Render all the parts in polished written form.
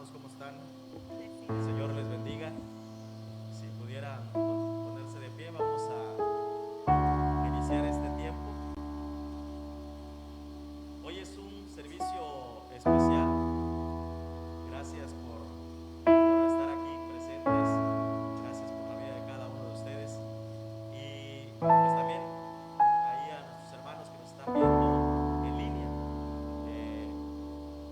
hermanos, ¿cómo están? El Señor les bendiga. Si pudieran ponerse de pie, vamos a iniciar este tiempo. Hoy es un servicio especial. Gracias por estar aquí presentes. Gracias por la vida de cada uno de ustedes. Y pues también ahí a nuestros hermanos que nos están viendo en línea.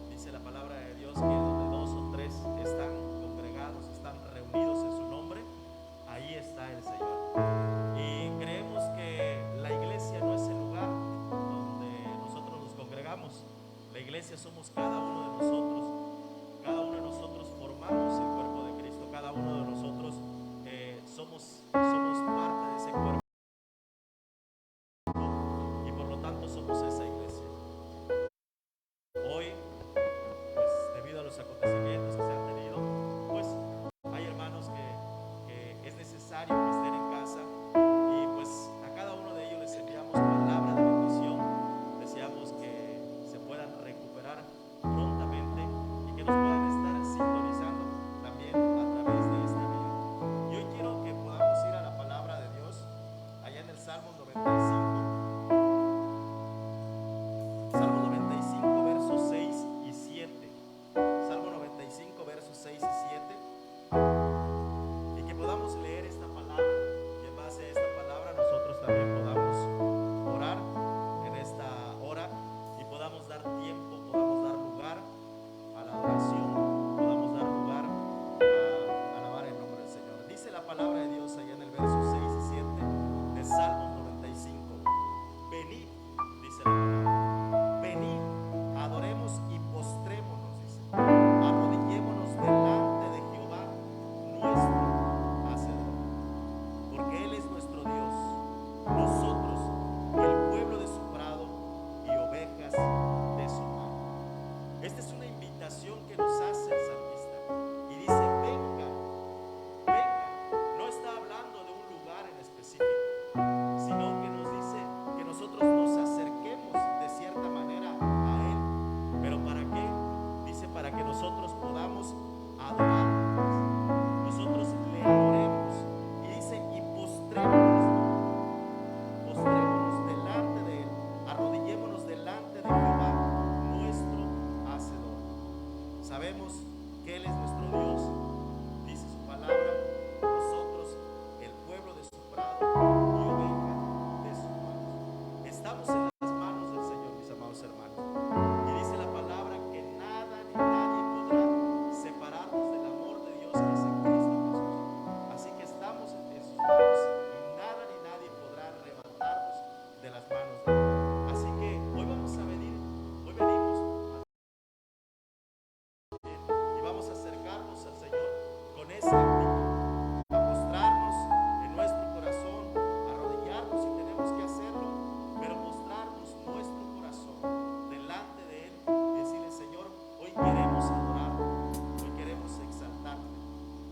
Dice la palabra de Dios que donde dos o tres están congregados, están reunidos en su nombre, ahí está el Señor. Y creemos que la iglesia no es el lugar donde nosotros nos congregamos. La iglesia somos cada uno de nosotros. Cada uno de nosotros formamos el cuerpo de Cristo. Cada uno de nosotros somos parte de ese cuerpo. Y por lo tanto somos esa iglesia. Hoy, pues debido a los acontecimientos que se han tenido, pues hay hermanos que es necesario que estén en casa. Y pues a cada uno de ellos les enviamos palabra de bendición. Deseamos que se puedan recuperar prontamente y que nos puedan estar sintonizando también a través de esta vía. Y hoy quiero que podamos ir a la palabra de Dios allá en el Salmo 95. Salmo 95, versos 6 y 7. Salmo 95, versos 6 y 7. Y que podamos leer esta palabra. Y en base a esta palabra nosotros también podamos orar en esta hora. Y podamos dar tiempo, podamos dar lugar a la adoración. Podamos dar lugar a alabar el nombre del Señor. Dice la palabra de Dios allá en el verso 6 y 7 de Salmo 95. Venid, dice la palabra. Venid, adoremos y postrémonos, dice. Arrodillémonos delante de Jehová, nuestro Hacedor. Porque Él es nuestro Dios, nosotros el pueblo de su prado y ovejas de su mano. Esta es una invitación que nos hace el salmista. Y dice, venga, venga. No está hablando de un lugar en específico, sino que nos dice que nosotros nos acerquemos de cierta manera a Él. ¿Pero para qué? Dice, para que nosotros podamos adorar. Nosotros le adoremos. Y dice, y postrémonos delante de Él. Arrodillémonos delante de Jehová, nuestro Hacedor. Sabemos que Él es nuestro Dios. Dice su palabra, nosotros el pueblo de su prado y ovejas de sus manos. Estamos en las manos del Señor, mis amados hermanos. Y dice la palabra que nada ni nadie podrá separarnos del amor de Dios que es en Cristo Jesús. Así que estamos en sus manos y nada ni nadie podrá arrebatarnos de las manos de Dios. Así que hoy vamos a venir, hoy venimos y vamos a acercarnos al Señor con esa actitud, a mostrarnos en nuestro corazón, a arrodillarnos si tenemos que hacerlo, pero mostrarnos nuestro corazón delante de Él y decirle, Señor, hoy queremos adorarte, hoy queremos exaltarte,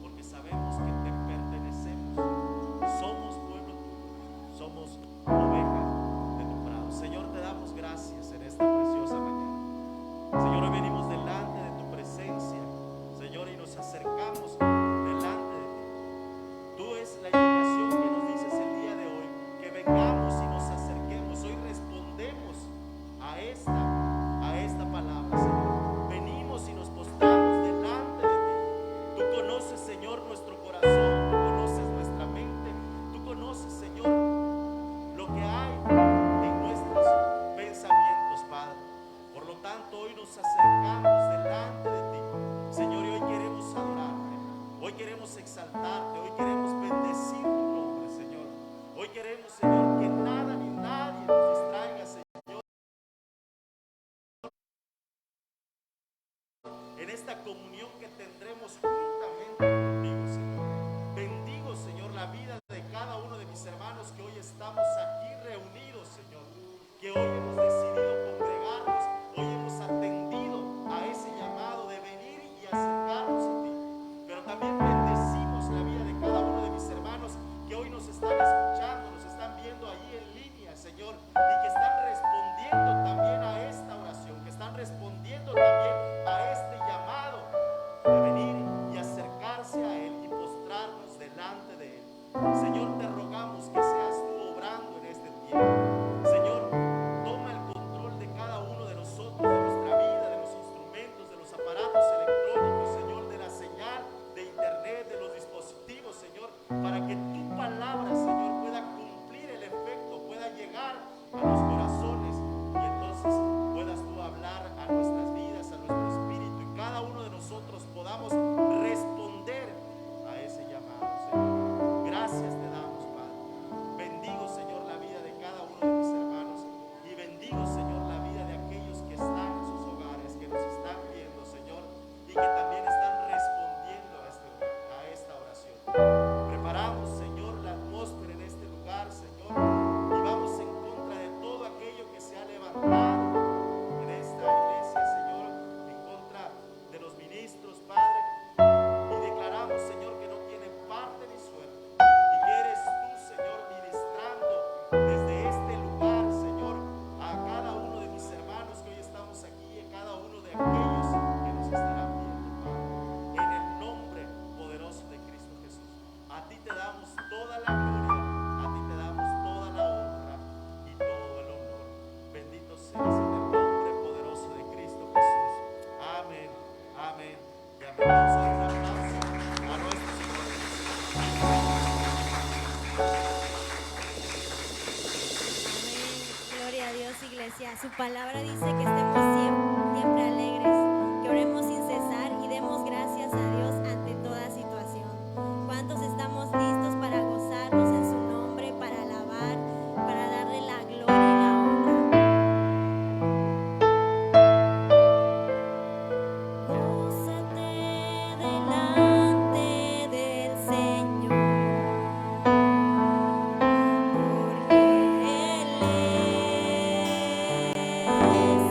porque sabemos que te pertenecemos, somos pueblo tuyo, somos ovejas de tu prado. Señor, te damos gracias en esta preciosa mañana. Señor, hoy venimos delante de tu presencia, Señor, y nos acercamos delante de ti. Tú es la invitación que nos dices el día de hoy, que vengamos y nos acerquemos. Hoy respondemos a esta palabra, Señor. Venimos y nos postramos delante de ti. Tú conoces, Señor, nuestro corazón, tú conoces nuestra mente, tú conoces, Señor, lo que hay en nuestros pensamientos, Padre. Por lo tanto, hoy nos acercamos delante de ti, Señor, y hoy queremos adorarte, hoy queremos exaltarte, hoy queremos bendecir tu nombre, Señor. Hoy queremos, Señor, que nada ni nadie nos distraiga, Señor, en esta comunión que tendremos juntamente contigo, Señor. Bendigo, Señor, la vida de cada uno de mis hermanos que hoy estamos aquí reunidos, Señor, que hoy hemos decidido congregarnos, hoy hemos atendido a ese llamado de venir y acercarnos a ti. Pero también bendecimos la vida de cada uno de mis hermanos que hoy nos están escuchando, nos están viendo allí en línea, Señor, y que están respondiendo también a esta oración, que están respondiendo también a este llamado de venir y acercarse a Él y postrarnos delante de Él. Señor, te rogamos que seas tú obrando en este tiempo. Señor, toma el control de cada uno de nosotros, de nuestra vida, de los instrumentos, de los aparatos electrónicos, Señor, de la señal de internet, de los dispositivos, Señor, para que tu palabra, Señor, pueda cumplir el efecto, pueda llegar a los corazones y entonces puedas tú hablar a nuestras vidas, a nuestro espíritu, y cada uno de nosotros podamos responder a ese llamado, Señor. Gracias te damos, Padre. Bendigo, Señor, la vida de cada uno de mis hermanos y bendigo, Señor, la vida de aquellos que están en sus hogares, que nos están viendo, Señor, y que también están respondiendo a esta oración. Preparamos, Señor, la atmósfera en este lugar, Señor, y vamos en contra de todo aquello que se ha levantado en esta iglesia, Señor, en contra de los ministros, Padre, y declaramos, Señor, que no tienen parte ni suerte, y que eres tú, Señor, ministrando desde este lugar, Señor, a cada uno de mis hermanos que hoy estamos aquí, y a cada uno de aquellos que nos estarán viendo, Padre, en el nombre poderoso de Cristo Jesús. A ti te damos toda la gloria, a ti te damos toda la honra y todo el honor. Bendito seas en el nombre poderoso de Cristo Jesús. Amén, amén y amén. Vamos a dar un aplauso a nuestro Señor Jesús. Amén. Gloria a Dios, iglesia. Su palabra dice que estemos siempre alegres, que oremos sin cesar y demos gracias a Dios ante toda situación. ¿Cuántos estamos listos para gozarnos en su nombre, para alabar, para darle la gloria y la honra? Gózate delante del Señor, porque Él es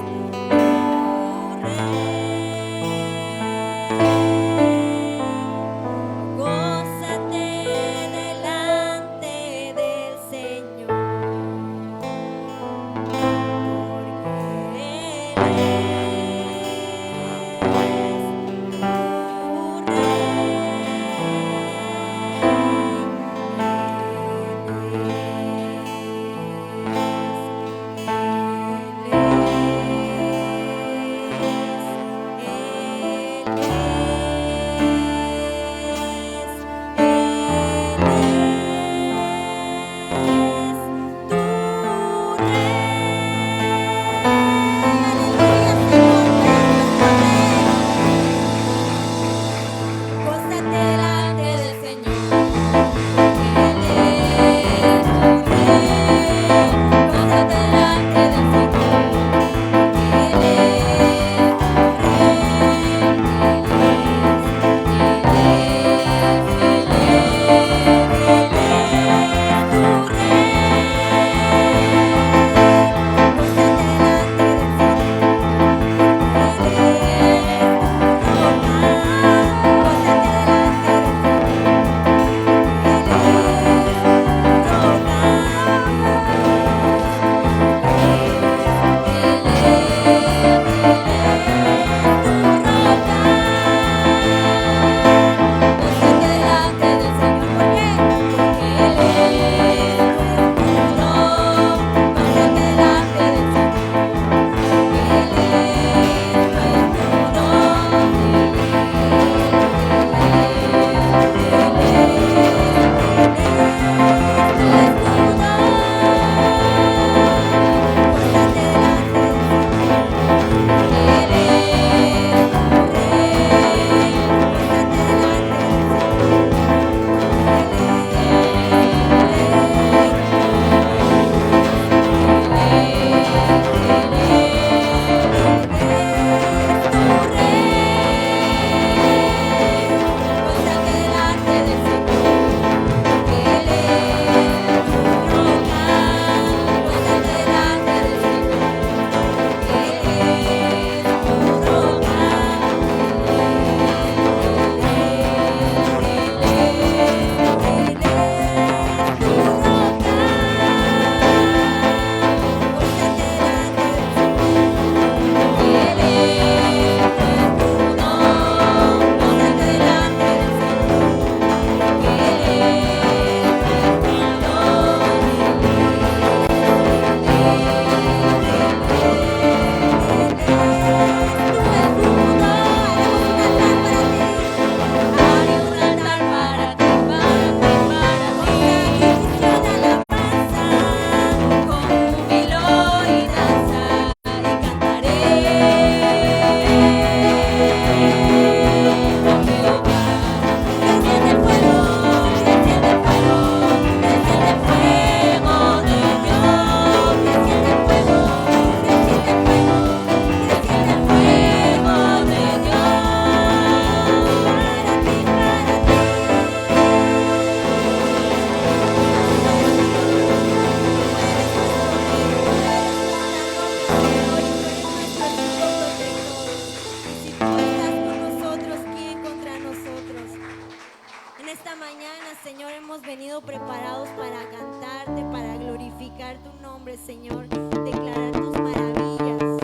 sido preparados para cantarte, para glorificar tu nombre, Señor, declarar tus maravillas.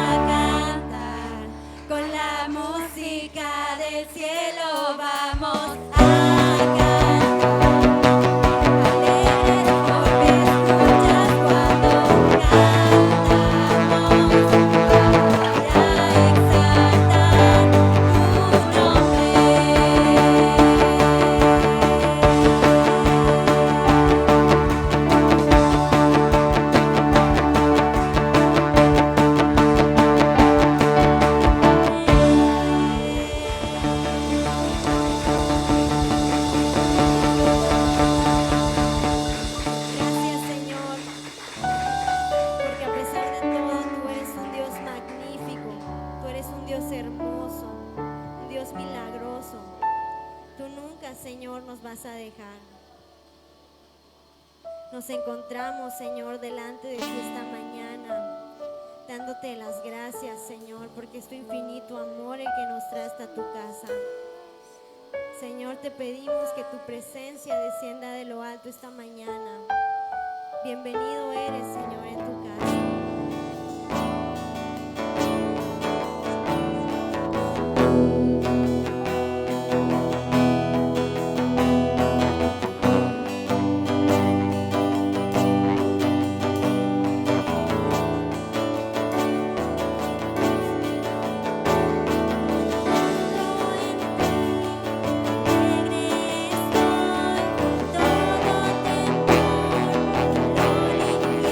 Vamos a cantar con la música del cielo, vamos a Nos encontramos, Señor, delante de ti esta mañana, dándote las gracias, Señor, porque es tu infinito amor el que nos trae hasta tu casa. Señor, te pedimos que tu presencia descienda de lo alto esta mañana. Bienvenido eres, Señor, en tu casa. Todo temor lo limpiarás.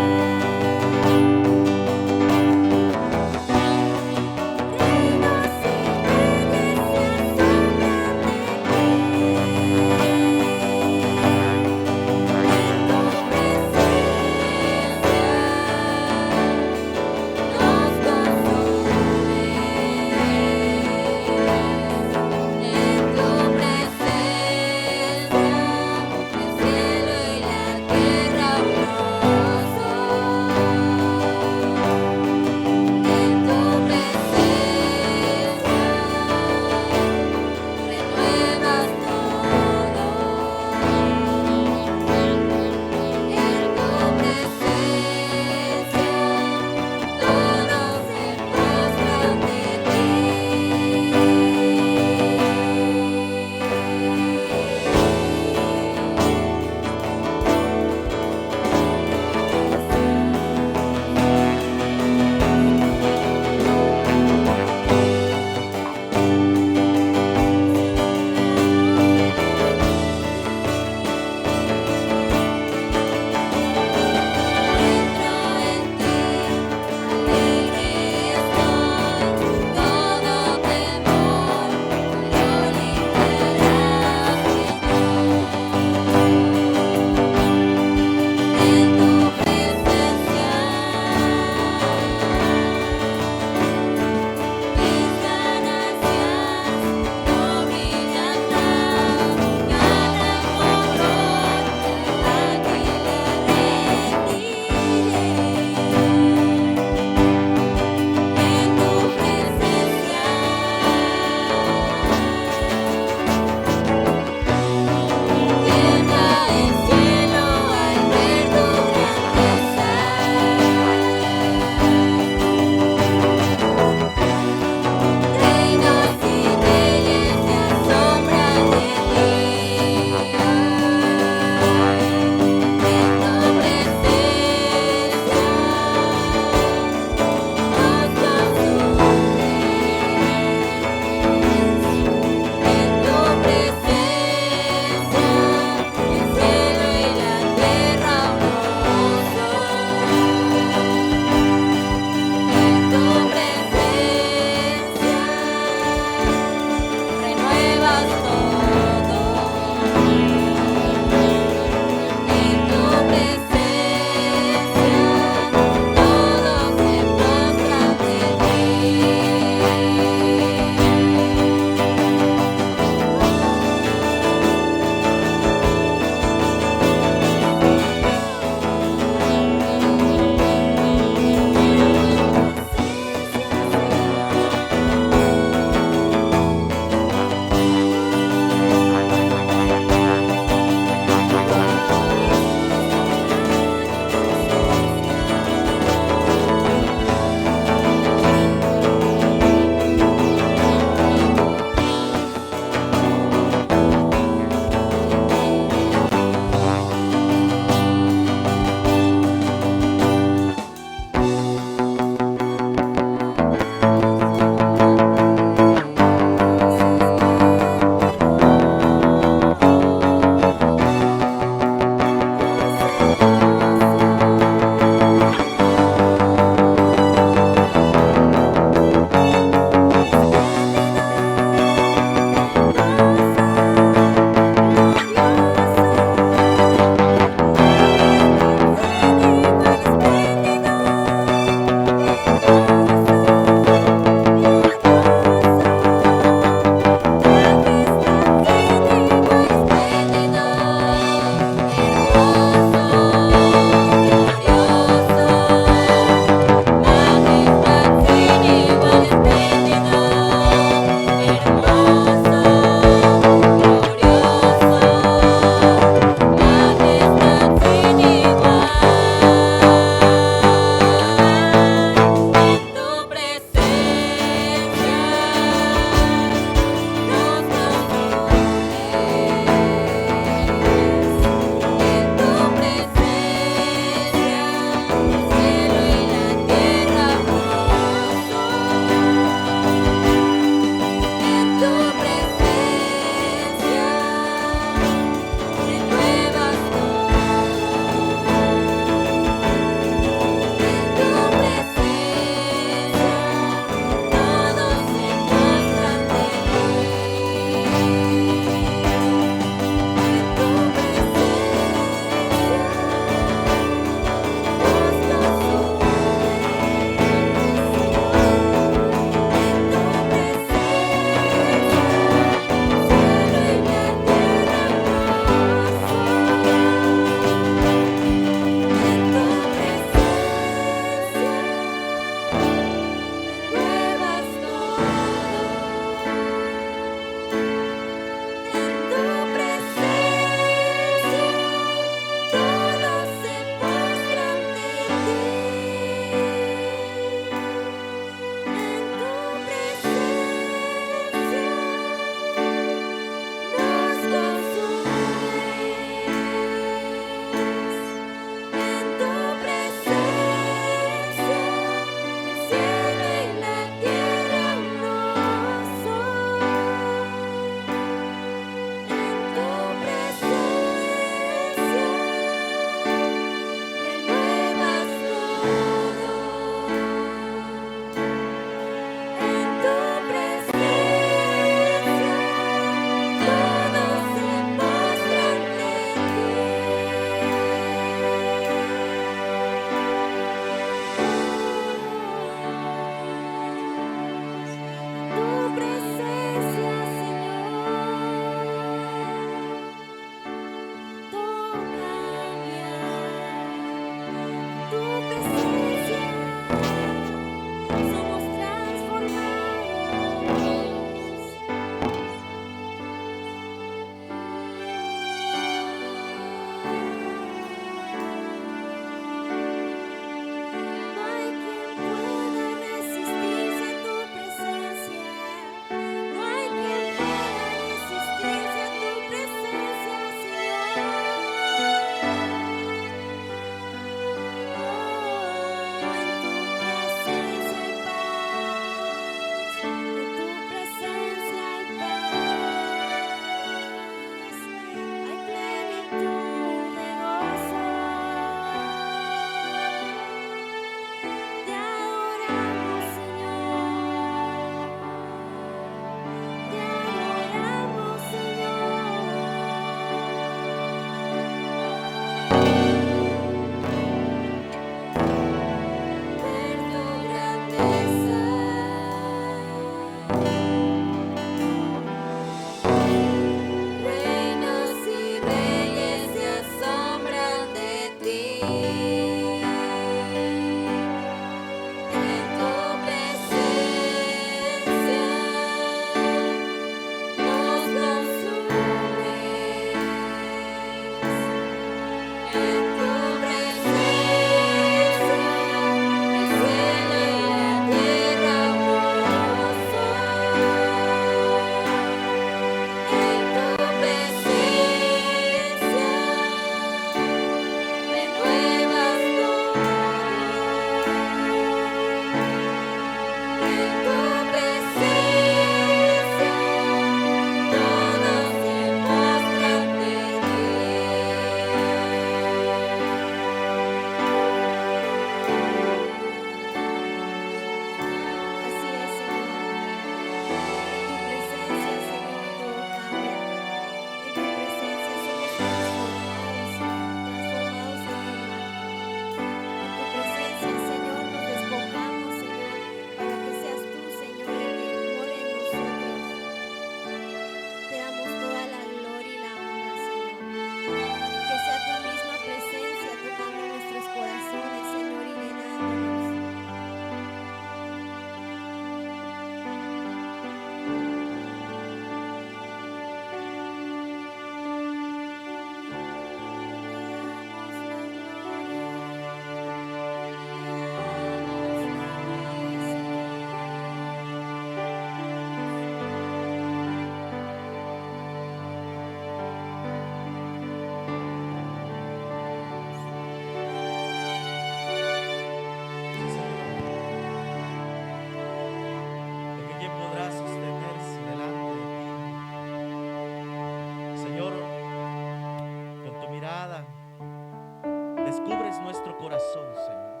descubres nuestro corazón, Señor.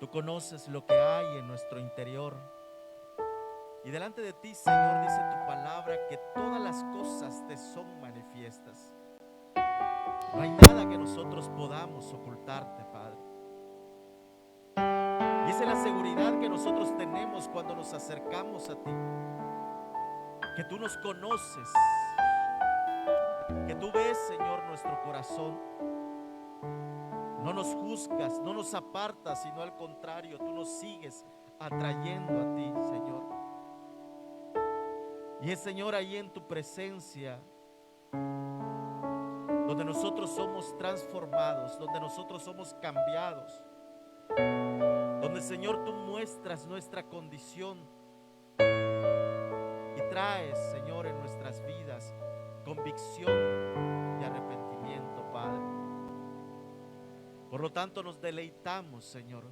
Tú conoces lo que hay en nuestro interior. Y delante de ti, Señor, dice tu palabra que todas las cosas te son manifiestas. No hay nada que nosotros podamos ocultarte, Padre. Y esa es la seguridad que nosotros tenemos cuando nos acercamos a ti. Que tú nos conoces. Que tú ves, Señor, nuestro corazón. No nos juzgas, no nos apartas, sino al contrario, tú nos sigues atrayendo a ti, Señor. Y es, Señor, ahí en tu presencia donde nosotros somos transformados, donde nosotros somos cambiados, donde, Señor, tú muestras nuestra condición y traes, Señor, en nuestras vidas convicción y arrepentimiento, Padre. Por lo tanto, nos deleitamos, Señor.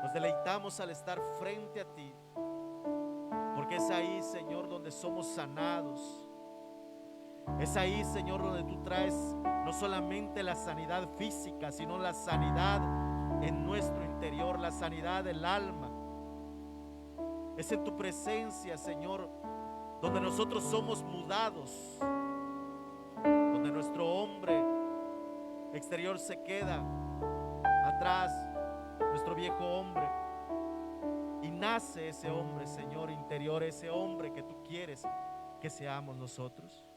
Nos deleitamos al estar frente a ti, porque es ahí, Señor, donde somos sanados. Es ahí, Señor, donde tú traes no solamente la sanidad física, sino la sanidad en nuestro interior, la sanidad del alma. Es en tu presencia, Señor, donde nosotros somos mudados, donde nuestro hombre exterior se queda atrás, nuestro viejo hombre, y nace ese hombre, Señor, interior, ese hombre que tú quieres que seamos nosotros.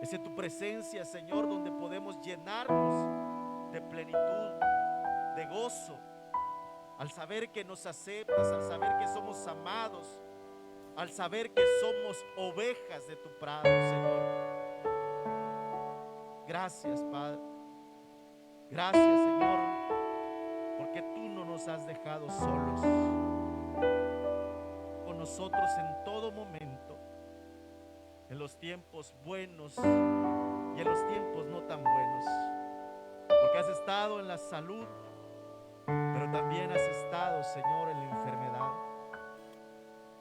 Es en tu presencia, Señor, donde podemos llenarnos de plenitud, de gozo, al saber que nos aceptas, al saber que somos amados, al saber que somos ovejas de tu prado, Señor. Gracias, Padre. Gracias, Señor, porque tú no nos has dejado solos. Con nosotros en todo momento, en los tiempos buenos y en los tiempos no tan buenos, porque has estado en la salud, pero también has estado, Señor, en la enfermedad,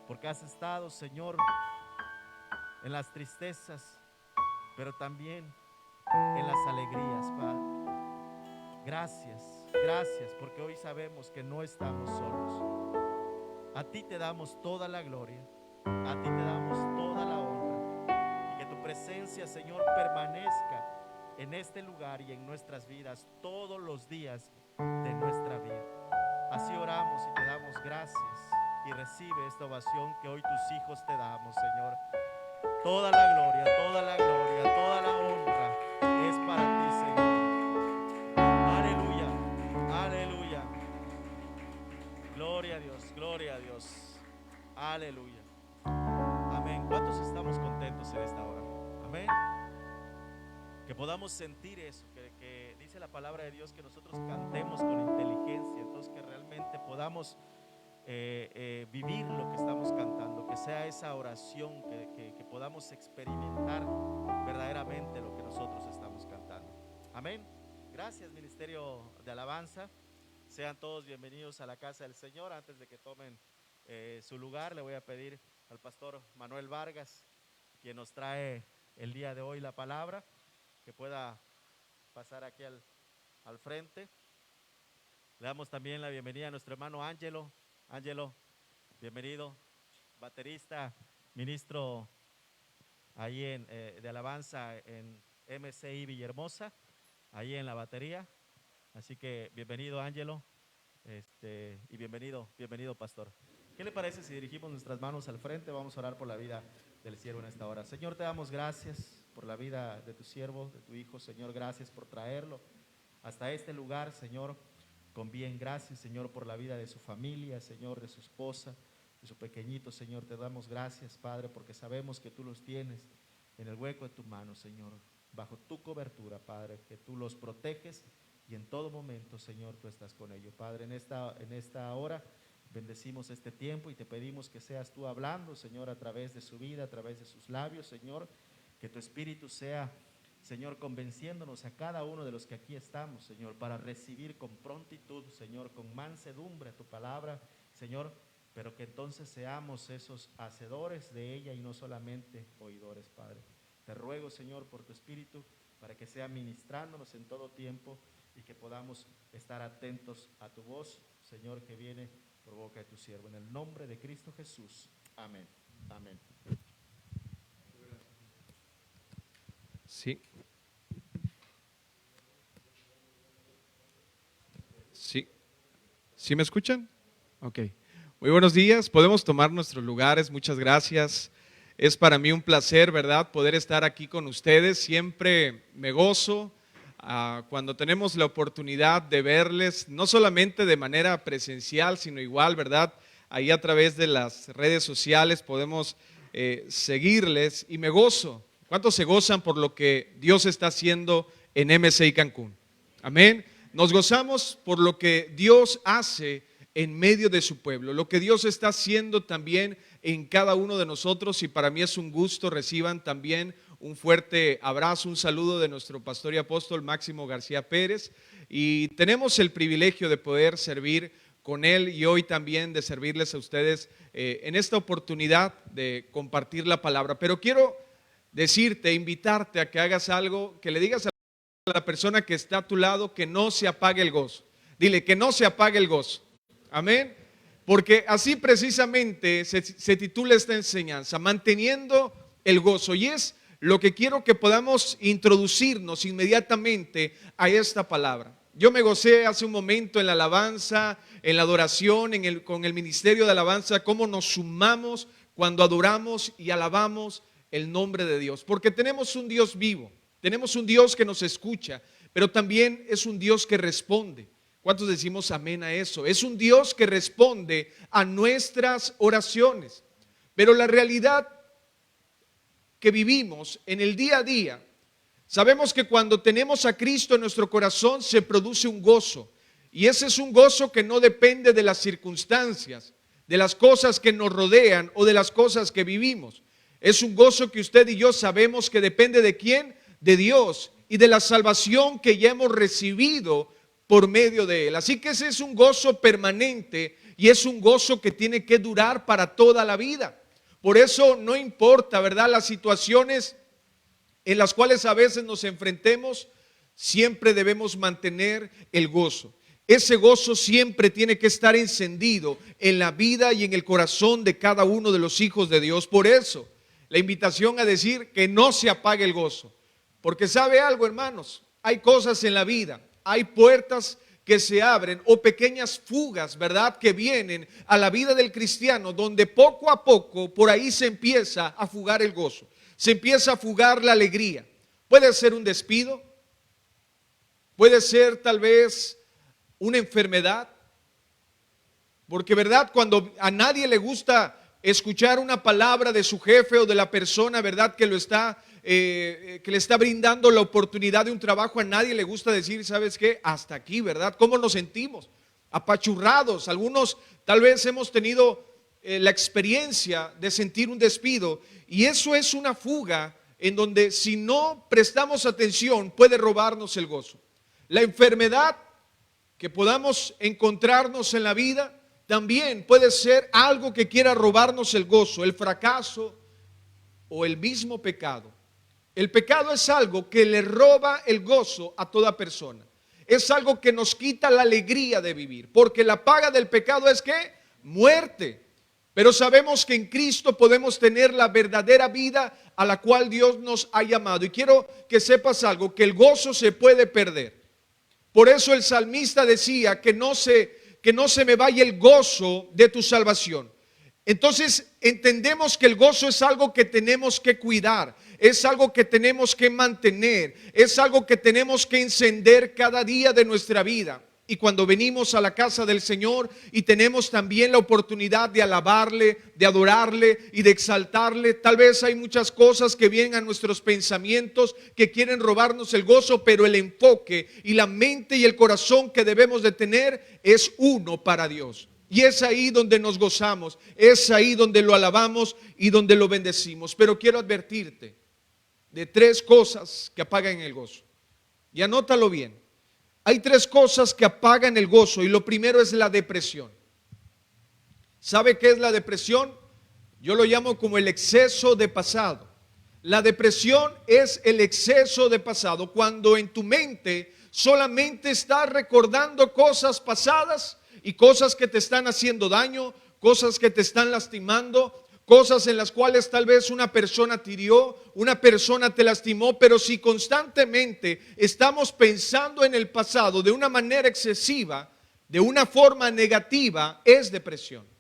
porque has estado, Señor, en las tristezas, pero también en las alegrías, Padre. Gracias, gracias, porque hoy sabemos que no estamos solos. A ti te damos toda la gloria, a ti te damos toda la honra, y que tu presencia, Señor, permanezca en este lugar y en nuestras vidas todos los días de nuestra vida. Así oramos y te damos gracias, y recibe esta ovación que hoy tus hijos te damos, Señor. Toda la gloria, toda la gloria, toda la honra es para ti, Señor. Aleluya, aleluya. Gloria a Dios, gloria a Dios. Aleluya. Amén. ¿Cuántos estamos contentos en esta hora? Amén. Que podamos sentir eso, que dice la palabra de Dios que nosotros cantemos con inteligencia, entonces que realmente podamos vivir lo que estamos cantando, que sea esa oración, que podamos experimentar verdaderamente lo que nosotros estamos cantando. Amén. Gracias, Ministerio de Alabanza. Sean todos bienvenidos a la casa del Señor. Antes de que tomen su lugar, le voy a pedir al pastor Manuel Vargas, quien nos trae el día de hoy la palabra, que pueda pasar aquí al frente. Le damos también la bienvenida a nuestro hermano Ángelo. Ángelo, bienvenido, baterista, ministro ahí de alabanza en MCI Villahermosa, ahí en la batería. Así que bienvenido, Ángelo, y bienvenido, pastor. ¿Qué le parece si dirigimos nuestras manos al frente? Vamos a orar por la vida del siervo en esta hora. Señor, te damos gracias por la vida de tu siervo, de tu hijo. Señor, gracias por traerlo hasta este lugar, Señor, con bien. Gracias, Señor, por la vida de su familia, Señor, de su esposa, de su pequeñito. Señor, te damos gracias, Padre, porque sabemos que tú los tienes en el hueco de tu mano, Señor, bajo tu cobertura, Padre, que tú los proteges y en todo momento, Señor, tú estás con ellos. Padre, en esta hora bendecimos este tiempo y te pedimos que seas tú hablando, Señor, a través de su vida, a través de sus labios, Señor, que tu Espíritu sea, Señor, convenciéndonos a cada uno de los que aquí estamos, Señor, para recibir con prontitud, Señor, con mansedumbre tu palabra, Señor, pero que entonces seamos esos hacedores de ella y no solamente oidores, Padre. Te ruego, Señor, por tu Espíritu, para que sea ministrándonos en todo tiempo y que podamos estar atentos a tu voz, Señor, que viene por boca de tu siervo. En el nombre de Cristo Jesús. Amén. Amén. Sí. Sí. ¿Sí me escuchan? Ok. Muy buenos días. Podemos tomar nuestros lugares. Muchas gracias. Es para mí un placer, ¿verdad?, poder estar aquí con ustedes. Siempre me gozo cuando tenemos la oportunidad de verles, no solamente de manera presencial, sino igual, ¿verdad? Ahí a través de las redes sociales podemos seguirles y me gozo. ¿Cuántos se gozan por lo que Dios está haciendo en MCI Cancún? Amén. Nos gozamos por lo que Dios hace en medio de su pueblo, lo que Dios está haciendo también en cada uno de nosotros, y para mí es un gusto. Reciban también un fuerte abrazo, un saludo de nuestro pastor y apóstol Máximo García Pérez, y tenemos el privilegio de poder servir con él y hoy también de servirles a ustedes en esta oportunidad de compartir la palabra. Pero quiero decirte, invitarte a que hagas algo, que le digas a la persona que está a tu lado que no se apague el gozo. Dile que no se apague el gozo. Amén. Porque así precisamente se titula esta enseñanza, manteniendo el gozo. Y es lo que quiero que podamos introducirnos inmediatamente a esta palabra. Yo me gocé hace un momento en la alabanza, en la adoración, con el ministerio de alabanza, cómo nos sumamos cuando adoramos y alabamos el nombre de Dios. Porque tenemos un Dios vivo, tenemos un Dios que nos escucha, pero también es un Dios que responde. ¿Cuántos decimos amén a eso? Es un Dios que responde a nuestras oraciones. Pero la realidad que vivimos en el día a día, sabemos que cuando tenemos a Cristo en nuestro corazón se produce un gozo. Y ese es un gozo que no depende de las circunstancias, de las cosas que nos rodean o de las cosas que vivimos. Es un gozo que usted y yo sabemos que depende ¿de quién? De Dios y de la salvación que ya hemos recibido por medio de Él. Así que ese es un gozo permanente y es un gozo que tiene que durar para toda la vida. Por eso no importa, ¿verdad?, las situaciones en las cuales a veces nos enfrentemos, siempre debemos mantener el gozo. Ese gozo siempre tiene que estar encendido en la vida y en el corazón de cada uno de los hijos de Dios. Por eso, la invitación a decir que no se apague el gozo. Porque ¿sabe algo, hermanos? Hay cosas en la vida, hay puertas que se abren o pequeñas fugas, ¿verdad?, que vienen a la vida del cristiano, donde poco a poco por ahí se empieza a fugar el gozo, se empieza a fugar la alegría. Puede ser un despido, puede ser tal vez una enfermedad, porque ¿verdad?, cuando a nadie le gusta escuchar una palabra de su jefe o de la persona, ¿verdad?, que le está brindando la oportunidad de un trabajo, a nadie le gusta decir, ¿sabes qué? Hasta aquí, ¿verdad? ¿Cómo nos sentimos? Apachurrados. Algunos tal vez hemos tenido la experiencia de sentir un despido, y eso es una fuga en donde si no prestamos atención puede robarnos el gozo. La enfermedad que podamos encontrarnos en la vida también puede ser algo que quiera robarnos el gozo, el fracaso o el mismo pecado. El pecado es algo que le roba el gozo a toda persona. Es algo que nos quita la alegría de vivir, porque la paga del pecado es ¿qué? Muerte. Pero sabemos que en Cristo podemos tener la verdadera vida a la cual Dios nos ha llamado. Y quiero que sepas algo, que el gozo se puede perder. Por eso el salmista decía que no se me vaya el gozo de tu salvación. Entonces entendemos que el gozo es algo que tenemos que cuidar, es algo que tenemos que mantener, es algo que tenemos que encender cada día de nuestra vida. Y cuando venimos a la casa del Señor y tenemos también la oportunidad de alabarle, de adorarle y de exaltarle, tal vez hay muchas cosas que vienen a nuestros pensamientos que quieren robarnos el gozo, pero el enfoque y la mente y el corazón que debemos de tener es uno para Dios. Y es ahí donde nos gozamos, es ahí donde lo alabamos y donde lo bendecimos. Pero quiero advertirte de tres cosas que apagan el gozo. Y anótalo bien. Hay tres cosas que apagan el gozo y lo primero es la depresión. ¿Sabe qué es la depresión? Yo lo llamo como el exceso de pasado. La depresión es el exceso de pasado, cuando en tu mente solamente estás recordando cosas pasadas y cosas que te están haciendo daño, cosas que te están lastimando, cosas en las cuales tal vez una persona te hirió, una persona te lastimó. Pero si constantemente estamos pensando en el pasado de una manera excesiva, de una forma negativa, es depresión.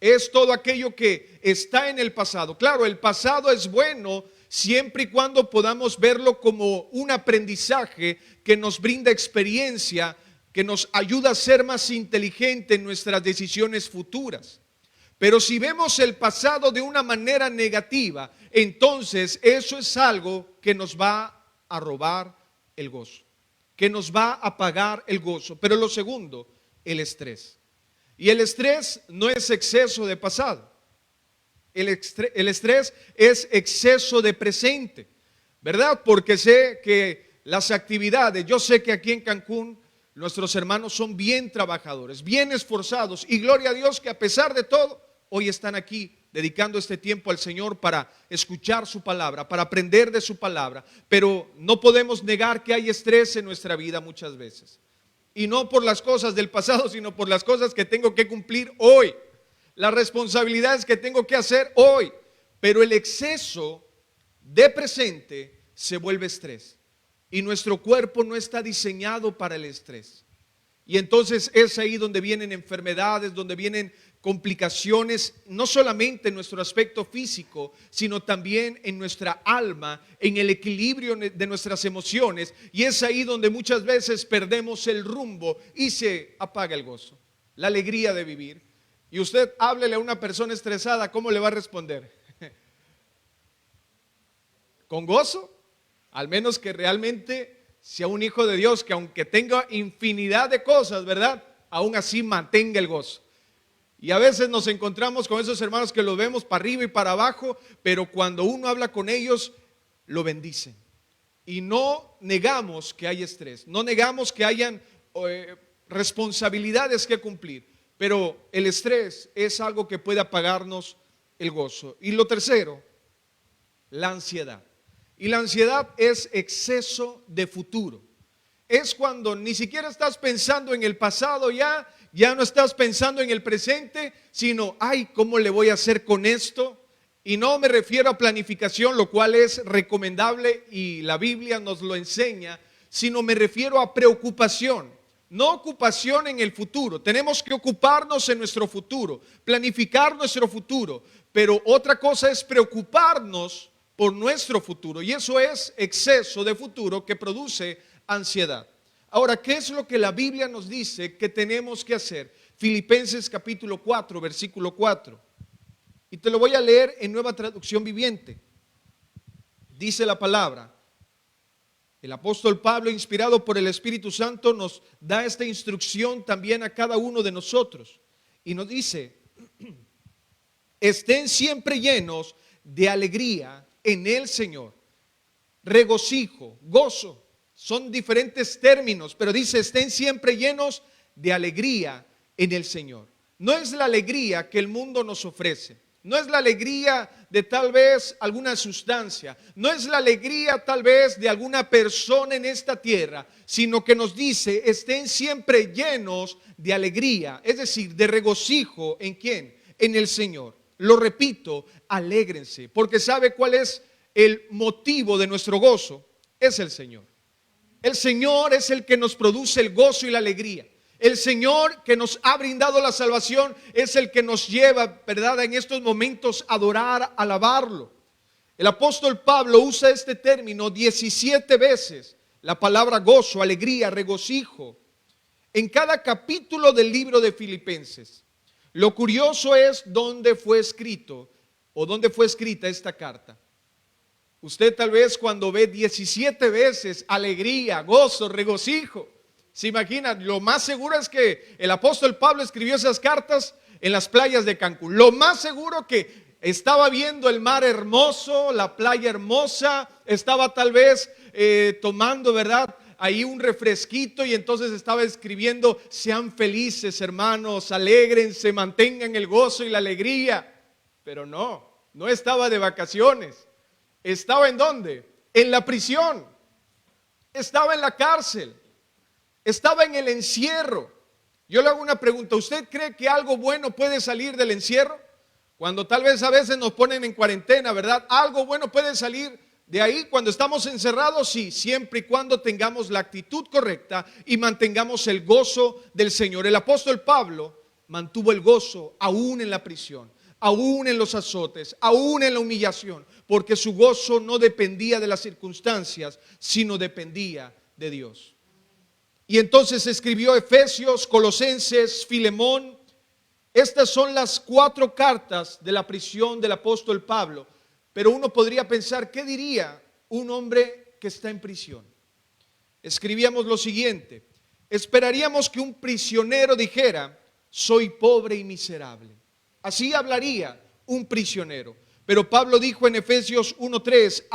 Es todo aquello que está en el pasado. Claro, el pasado es bueno siempre y cuando podamos verlo como un aprendizaje que nos brinda experiencia, que nos ayuda a ser más inteligente en nuestras decisiones futuras. Pero si vemos el pasado de una manera negativa, entonces eso es algo que nos va a robar el gozo, que nos va a apagar el gozo. Pero lo segundo, el estrés. Y el estrés no es exceso de pasado. El estrés es exceso de presente, ¿verdad? Porque sé que las actividades, yo sé que aquí en Cancún nuestros hermanos son bien trabajadores, bien esforzados, y gloria a Dios que a pesar de todo, hoy están aquí dedicando este tiempo al Señor para escuchar su palabra, para aprender de su palabra. Pero no podemos negar que hay estrés en nuestra vida muchas veces. Y no por las cosas del pasado, sino por las cosas que tengo que cumplir hoy, las responsabilidades que tengo que hacer hoy. Pero el exceso de presente se vuelve estrés. Y nuestro cuerpo no está diseñado para el estrés. Y entonces es ahí donde vienen enfermedades, donde vienen complicaciones, no solamente en nuestro aspecto físico, sino también en nuestra alma, en el equilibrio de nuestras emociones. Y es ahí donde muchas veces perdemos el rumbo y se apaga el gozo, la alegría de vivir. Y usted háblele a una persona estresada, ¿cómo le va a responder? ¿Con gozo? Al menos que realmente sea un hijo de Dios, que aunque tenga infinidad de cosas, ¿verdad?, aún así mantenga el gozo. Y a veces nos encontramos con esos hermanos que los vemos para arriba y para abajo, pero cuando uno habla con ellos, lo bendicen. Y no negamos que hay estrés, no negamos que hayan responsabilidades que cumplir, pero el estrés es algo que puede apagarnos el gozo. Y lo tercero, la ansiedad. Y la ansiedad es exceso de futuro. Es cuando ni siquiera estás pensando en el pasado, ya no estás pensando en el presente, sino, ay, ¿cómo le voy a hacer con esto? Y no me refiero a planificación, lo cual es recomendable y la Biblia nos lo enseña, sino me refiero a preocupación. No ocupación en el futuro. Tenemos que ocuparnos en nuestro futuro, planificar nuestro futuro, pero otra cosa es preocuparnos por nuestro futuro, y eso es exceso de futuro que produce ansiedad. Ahora, ¿qué es lo que la Biblia nos dice que tenemos que hacer? Filipenses capítulo 4, versículo 4. Y te lo voy a leer en Nueva Traducción Viviente. Dice la palabra. El apóstol Pablo, inspirado por el Espíritu Santo, nos da esta instrucción también a cada uno de nosotros. Y nos dice, estén siempre llenos de alegría en el Señor. Regocijo, gozo, son diferentes términos, pero dice, estén siempre llenos de alegría en el Señor. No es la alegría que el mundo nos ofrece, no es la alegría de tal vez alguna sustancia, no es la alegría tal vez de alguna persona en esta tierra, sino que nos dice, estén siempre llenos de alegría, es decir, de regocijo. ¿En quién? En el Señor. Lo repito, alégrense, porque ¿sabe cuál es el motivo de nuestro gozo? Es el Señor. El Señor es el que nos produce el gozo y la alegría. El Señor que nos ha brindado la salvación es el que nos lleva, ¿verdad?, en estos momentos a adorar, a alabarlo. El apóstol Pablo usa este término 17 veces, la palabra gozo, alegría, regocijo, en cada capítulo del libro de Filipenses. Lo curioso es dónde fue escrito o dónde fue escrita esta carta. Usted tal vez cuando ve 17 veces alegría, gozo, regocijo, se imagina, lo más seguro es que el apóstol Pablo escribió esas cartas en las playas de Cancún. Lo más seguro que estaba viendo el mar hermoso, la playa hermosa, estaba tal vez tomando, ¿verdad?, ahí un refresquito, y entonces estaba escribiendo, sean felices hermanos, alégrense, mantengan el gozo y la alegría. Pero no estaba de vacaciones. ¿Estaba en dónde? En la prisión. Estaba en la cárcel. Estaba en el encierro. Yo le hago una pregunta. ¿Usted cree que algo bueno puede salir del encierro? Cuando tal vez a veces nos ponen en cuarentena, ¿verdad? ¿Algo bueno puede salir de ahí cuando estamos encerrados? Sí, siempre y cuando tengamos la actitud correcta y mantengamos el gozo del Señor. El apóstol Pablo mantuvo el gozo aún en la prisión, aún en los azotes, aún en la humillación, porque su gozo no dependía de las circunstancias, sino dependía de Dios. Y entonces escribió Efesios, Colosenses, Filemón. Estas son las 4 cartas de la prisión del apóstol Pablo. Pero uno podría pensar, ¿qué diría un hombre que está en prisión? Escribíamos lo siguiente: esperaríamos que un prisionero dijera, soy pobre y miserable. Así hablaría un prisionero. Pero Pablo dijo en Efesios 1:3,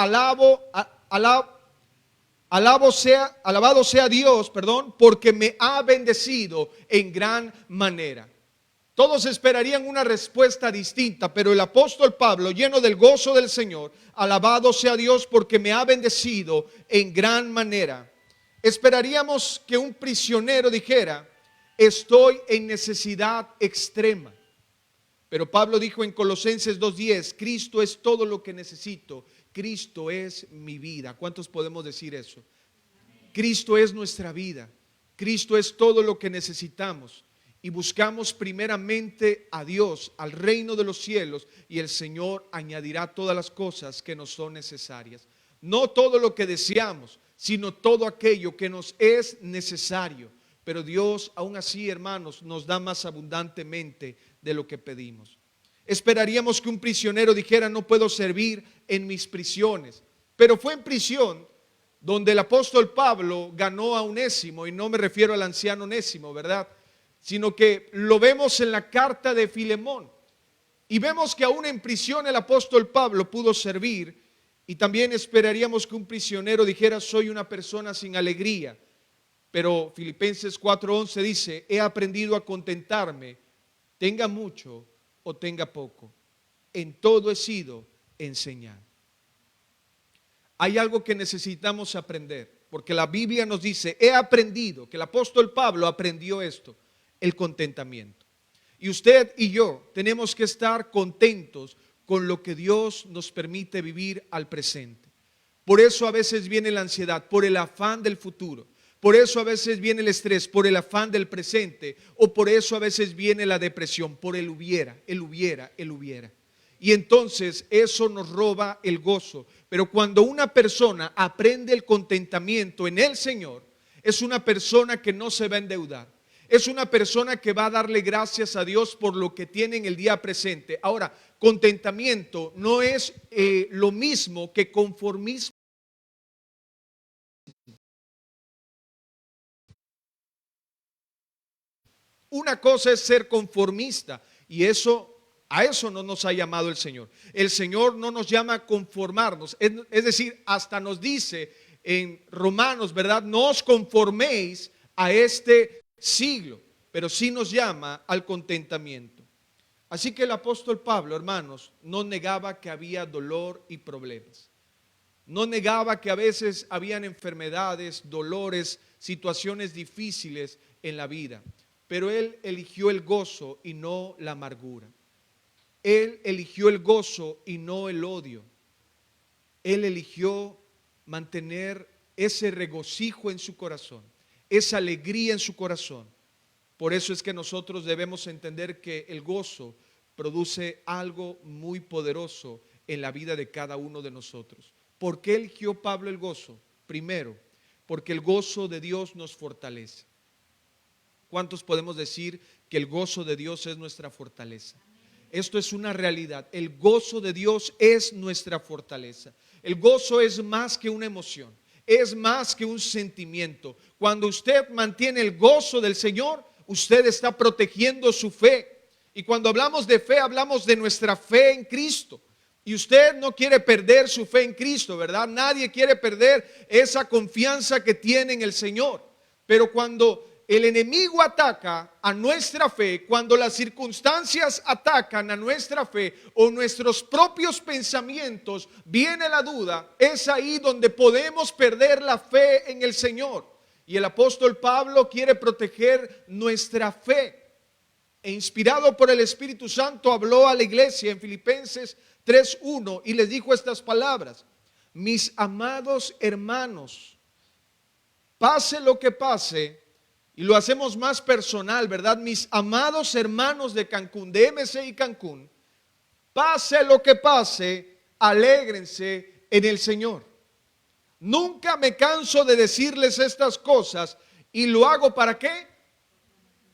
alabado sea Dios, porque me ha bendecido en gran manera. Todos esperarían una respuesta distinta, pero el apóstol Pablo, lleno del gozo del Señor, alabado sea Dios porque me ha bendecido en gran manera. Esperaríamos que un prisionero dijera, estoy en necesidad extrema. Pero Pablo dijo en Colosenses 2:10, Cristo es todo lo que necesito, Cristo es mi vida. ¿Cuántos podemos decir eso? Cristo es nuestra vida, Cristo es todo lo que necesitamos. Y buscamos primeramente a Dios, al reino de los cielos, y el Señor añadirá todas las cosas que nos son necesarias. No todo lo que deseamos, sino todo aquello que nos es necesario. Pero Dios, aún así, hermanos, nos da más abundantemente de lo que pedimos. Esperaríamos que un prisionero dijera, no puedo servir en mis prisiones. Pero fue en prisión donde el apóstol Pablo ganó a Onésimo, y no me refiero al anciano Onésimo, ¿verdad?, sino que lo vemos en la carta de Filemón. Y vemos que aún en prisión el apóstol Pablo pudo servir. Y también esperaríamos que un prisionero dijera, soy una persona sin alegría. Pero Filipenses 4:11 dice, he aprendido a contentarme, tenga mucho o tenga poco. En todo he sido enseñado. Hay algo que necesitamos aprender, porque la Biblia nos dice, he aprendido, que el apóstol Pablo aprendió esto, el contentamiento. Y usted y yo tenemos que estar contentos con lo que Dios nos permite vivir al presente. Por eso a veces viene la ansiedad, por el afán del futuro. Por eso a veces viene el estrés, por el afán del presente. O por eso a veces viene la depresión, por el hubiera, el hubiera, el hubiera. Y entonces eso nos roba el gozo. Pero cuando una persona aprende el contentamiento en el Señor, es una persona que no se va a endeudar. Es una persona que va a darle gracias a Dios por lo que tiene en el día presente. Ahora, contentamiento no es lo mismo que conformismo. Una cosa es ser conformista, y a eso no nos ha llamado el Señor. El Señor no nos llama a conformarnos. Es decir, hasta nos dice en Romanos, ¿verdad? No os conforméis a este siglo, pero sí nos llama al contentamiento. Así que el apóstol Pablo, hermanos, no negaba que había dolor y problemas. No negaba que a veces habían enfermedades, dolores, situaciones difíciles en la vida. Pero él eligió el gozo y no la amargura. Él eligió el gozo y no el odio. Él eligió mantener ese regocijo en su corazón, esa alegría en su corazón. Por eso es que nosotros debemos entender que el gozo produce algo muy poderoso en la vida de cada uno de nosotros. ¿Por qué eligió Pablo el gozo? Primero, porque el gozo de Dios nos fortalece. ¿Cuántos podemos decir que el gozo de Dios es nuestra fortaleza? Esto es una realidad. El gozo de Dios es nuestra fortaleza. El gozo es más que una emoción, es más que un sentimiento. Cuando usted mantiene el gozo del Señor, usted está protegiendo su fe. Y cuando hablamos de fe, hablamos de nuestra fe en Cristo. Y usted no quiere perder su fe en Cristo, ¿verdad? Nadie quiere perder esa confianza que tiene en el Señor. Pero cuando el enemigo ataca a nuestra fe, cuando las circunstancias atacan a nuestra fe o nuestros propios pensamientos, viene la duda, es ahí donde podemos perder la fe en el Señor. Y el apóstol Pablo quiere proteger nuestra fe. E inspirado por el Espíritu Santo habló a la iglesia en Filipenses 3:1 y les dijo estas palabras: mis amados hermanos, pase lo que pase, y lo hacemos más personal, ¿verdad? Mis amados hermanos de Cancún, de MC y Cancún, pase lo que pase, alégrense en el Señor. Nunca me canso de decirles estas cosas, y lo hago ¿para qué?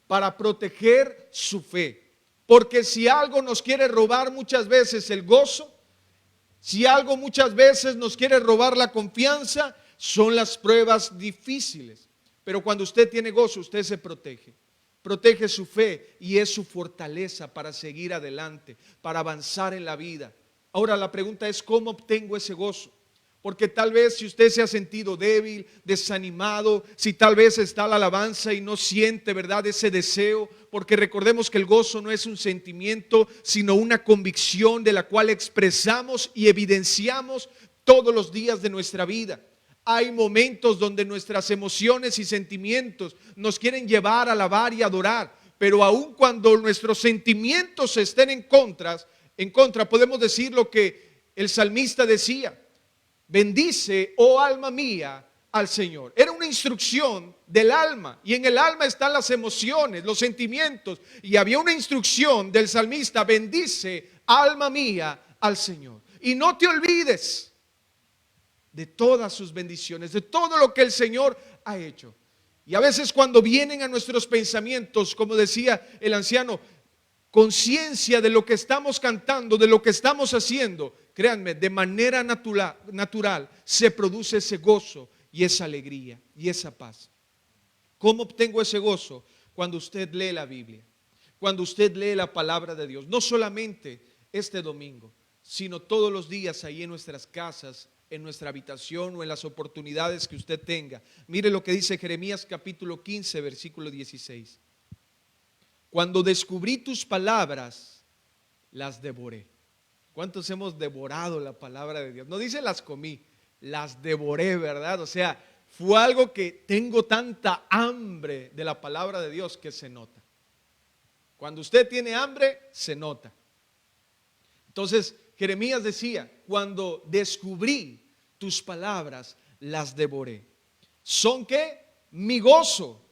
Para proteger su fe. Porque si algo nos quiere robar muchas veces el gozo, si algo muchas veces nos quiere robar la confianza, son las pruebas difíciles. Pero cuando usted tiene gozo, usted se protege. Protege su fe y es su fortaleza para seguir adelante, para avanzar en la vida. Ahora la pregunta es, ¿cómo obtengo ese gozo? Porque tal vez si usted se ha sentido débil, desanimado, si tal vez está la alabanza y no siente, ¿verdad?, ese deseo, porque recordemos que el gozo no es un sentimiento, sino una convicción de la cual expresamos y evidenciamos todos los días de nuestra vida. Hay momentos donde nuestras emociones y sentimientos nos quieren llevar a alabar y adorar, pero aun cuando nuestros sentimientos estén en contra, podemos decir lo que el salmista decía: bendice, oh alma mía, al Señor. Era una instrucción del alma, y en el alma están las emociones, los sentimientos, y había una instrucción del salmista: bendice, alma mía, al Señor. Y no te olvides de todas sus bendiciones, de todo lo que el Señor ha hecho. Y a veces cuando vienen a nuestros pensamientos, como decía el anciano, conciencia de lo que estamos cantando, de lo que estamos haciendo, créanme, de manera natural se produce ese gozo y esa alegría y esa paz. ¿Cómo obtengo ese gozo? Cuando usted lee la Biblia, cuando usted lee la palabra de Dios, no solamente este domingo, sino todos los días ahí en nuestras casas, en nuestra habitación o en las oportunidades que usted tenga. Mire lo que dice Jeremías capítulo 15, versículo 16. Cuando descubrí tus palabras, las devoré. ¿Cuántos hemos devorado la palabra de Dios? No dice las comí, las devoré, ¿verdad? O sea, fue algo que tengo tanta hambre de la palabra de Dios que se nota. Cuando usted tiene hambre, se nota. Entonces, Jeremías decía: cuando descubrí tus palabras, las devoré. ¿Son qué? Mi gozo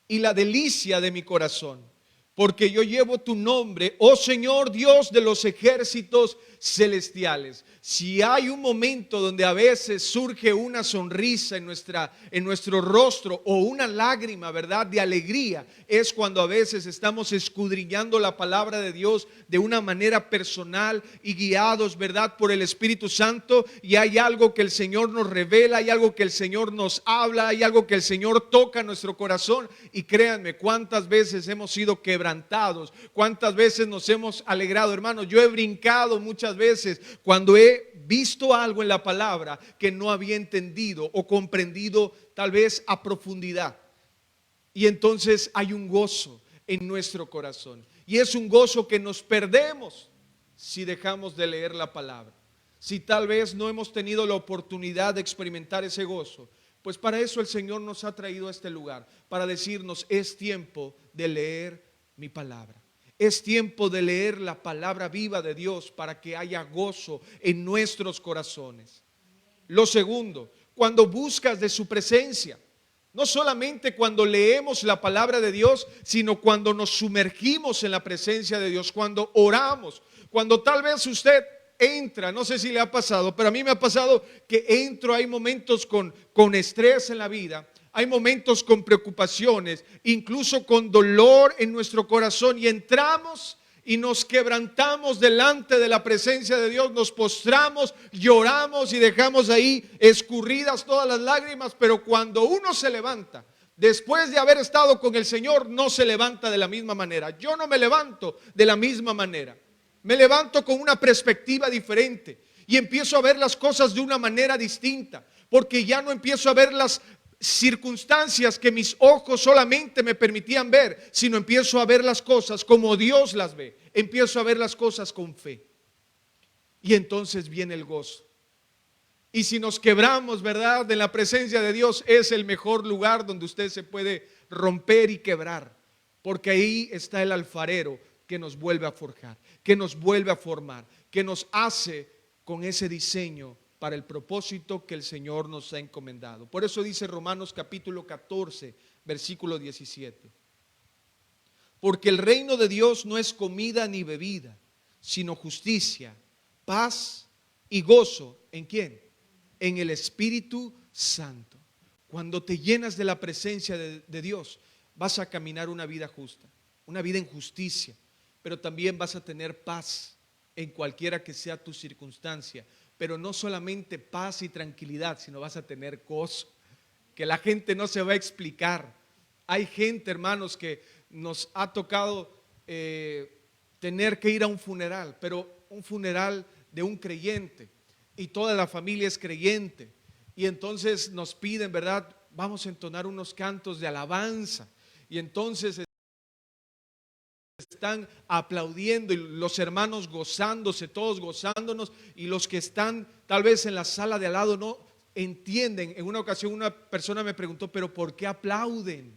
y la delicia de mi corazón. Porque yo llevo tu nombre, oh Señor Dios de los ejércitos celestiales. Si hay un momento donde a veces surge una sonrisa en nuestro rostro o una lágrima, ¿verdad?, de alegría, es cuando a veces estamos escudriñando la palabra de Dios de una manera personal y guiados, ¿verdad?, por el Espíritu Santo, y hay algo que el Señor nos revela, hay algo que el Señor nos habla, hay algo que el Señor toca en nuestro corazón. Y créanme, cuántas veces hemos sido quebrantados, cuántas veces nos hemos alegrado. Hermanos, yo he brincado muchas veces cuando he visto algo en la palabra que no había entendido o comprendido tal vez a profundidad. Y entonces hay un gozo en nuestro corazón, y es un gozo que nos perdemos si dejamos de leer la palabra. Si tal vez no hemos tenido la oportunidad de experimentar ese gozo, pues para eso el Señor nos ha traído a este lugar, para decirnos: es tiempo de leer mi palabra. Es tiempo de leer la palabra viva de Dios para que haya gozo en nuestros corazones. Lo segundo, cuando buscas de su presencia, no solamente cuando leemos la palabra de Dios, sino cuando nos sumergimos en la presencia de Dios, cuando oramos, cuando tal vez usted entra, no sé si le ha pasado, pero a mí me ha pasado que entro, hay momentos con estrés en la vida, hay momentos con preocupaciones, incluso con dolor en nuestro corazón, y entramos y nos quebrantamos delante de la presencia de Dios, nos postramos, lloramos y dejamos ahí escurridas todas las lágrimas. Pero cuando uno se levanta, después de haber estado con el Señor, no se levanta de la misma manera. Yo no me levanto de la misma manera, me levanto con una perspectiva diferente y empiezo a ver las cosas de una manera distinta, porque ya no empiezo a ver las circunstancias que mis ojos solamente me permitían ver, sino empiezo a ver las cosas como Dios las ve. Empiezo a ver las cosas con fe. Y entonces viene el gozo. Y si nos quebramos, ¿verdad?, en la presencia de Dios, es el mejor lugar donde usted se puede romper y quebrar, porque ahí está el alfarero que nos vuelve a forjar, que nos vuelve a formar, que nos hace con ese diseño para el propósito que el Señor nos ha encomendado. Por eso dice Romanos capítulo 14, versículo 17. Porque el reino de Dios no es comida ni bebida, sino justicia, paz y gozo. ¿En quién? En el Espíritu Santo. Cuando te llenas de la presencia de Dios, vas a caminar una vida justa, una vida en justicia, pero también vas a tener paz en cualquiera que sea tu circunstancia. Pero no solamente paz y tranquilidad, sino vas a tener gozo, que la gente no se va a explicar. Hay gente, hermanos, que nos ha tocado tener que ir a un funeral, pero un funeral de un creyente, y toda la familia es creyente, y entonces nos piden, ¿verdad?, vamos a entonar unos cantos de alabanza, y entonces están aplaudiendo y los hermanos gozándose, todos gozándonos, y los que están tal vez en la sala de al lado no entienden. En una ocasión una persona me preguntó, pero ¿por qué aplauden?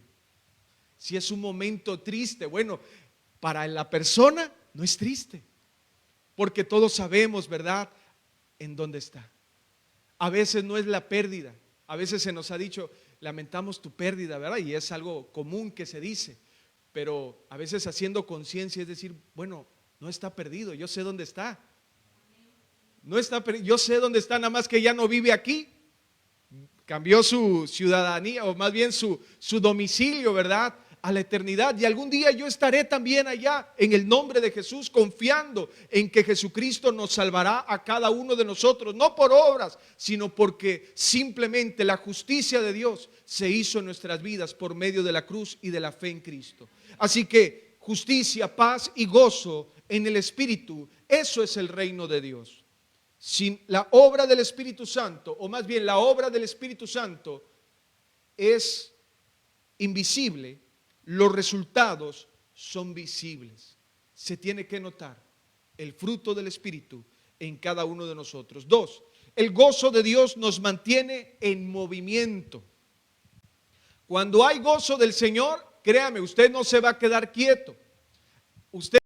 Si es un momento triste. Bueno, para la persona no es triste, porque todos sabemos, ¿verdad?, en dónde está. A veces no es la pérdida, a veces se nos ha dicho, lamentamos tu pérdida, ¿verdad? Y es algo común que se dice, pero a veces haciendo conciencia es decir, bueno, no está perdido, yo sé dónde está. No está perdido, yo sé dónde está, nada más que ya no vive aquí. Cambió su ciudadanía, o más bien su domicilio, ¿verdad?, a la eternidad. Y algún día yo estaré también allá en el nombre de Jesús, confiando en que Jesucristo nos salvará a cada uno de nosotros, no por obras, sino porque simplemente la justicia de Dios se hizo en nuestras vidas por medio de la cruz y de la fe en Cristo. Así que justicia, paz y gozo en el Espíritu, eso es el reino de Dios. Sin la obra del Espíritu Santo, o más bien la obra del Espíritu Santo es invisible, los resultados son visibles. Se tiene que notar el fruto del Espíritu en cada uno de nosotros. 2, el gozo de Dios nos mantiene en movimiento. Cuando hay gozo del Señor, créame, usted no se va a quedar quieto. Usted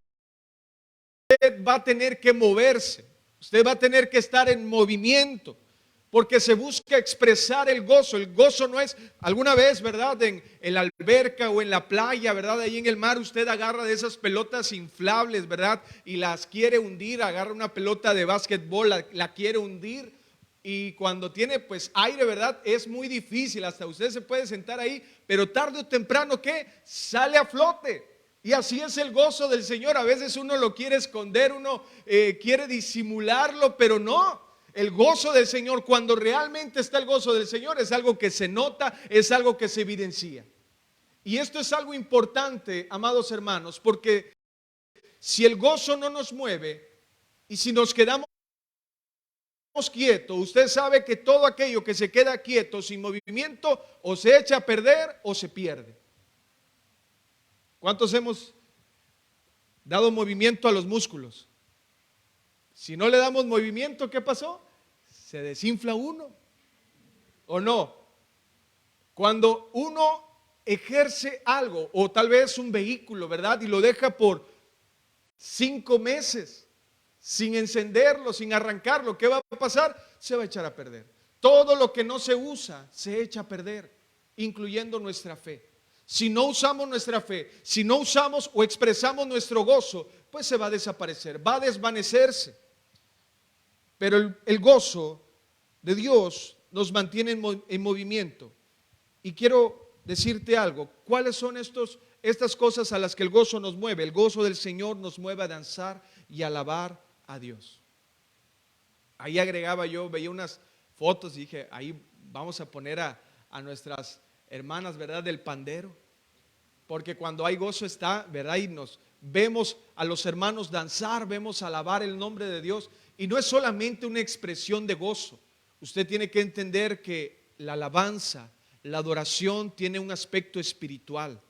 va a tener que moverse. Usted va a tener que estar en movimiento, porque se busca expresar el gozo. El gozo no es, alguna vez, ¿verdad?, en la alberca o en la playa, ¿verdad?, ahí en el mar, usted agarra de esas pelotas inflables, ¿verdad?, y las quiere hundir. Agarra una pelota de básquetbol, la quiere hundir, y cuando tiene pues aire, ¿verdad?, es muy difícil, hasta usted se puede sentar ahí, pero tarde o temprano, ¿qué?, sale a flote. Y así es el gozo del Señor. A veces uno lo quiere esconder, uno quiere disimularlo, pero no. El gozo del Señor, cuando realmente está el gozo del Señor, es algo que se nota, es algo que se evidencia. Y esto es algo importante, amados hermanos, porque si el gozo no nos mueve y si nos quedamos quietos, usted sabe que todo aquello que se queda quieto, sin movimiento, o se echa a perder o se pierde. ¿Cuántos hemos dado movimiento a los músculos? Si no le damos movimiento, ¿qué pasó? Se desinfla uno, ¿o no? Cuando uno ejerce algo, o tal vez un vehículo, ¿verdad?, y lo deja por 5 meses sin encenderlo, sin arrancarlo, ¿qué va a pasar? Se va a echar a perder. Todo lo que no se usa se echa a perder, incluyendo nuestra fe. Si no usamos nuestra fe, si no usamos o expresamos nuestro gozo, pues se va a desaparecer, va a desvanecerse. Pero el gozo de Dios nos mantiene en movimiento. Y quiero decirte algo, ¿cuáles son estas cosas a las que el gozo nos mueve? El gozo del Señor nos mueve a danzar y a alabar a Dios. Ahí agregaba yo, veía unas fotos y dije, ahí vamos a poner a nuestras hermanas, ¿verdad?, del pandero, porque cuando hay gozo está, ¿verdad?, y nos vemos a los hermanos danzar, vemos alabar el nombre de Dios, y no es solamente una expresión de gozo. Usted tiene que entender que la alabanza La adoración tiene un aspecto espiritual.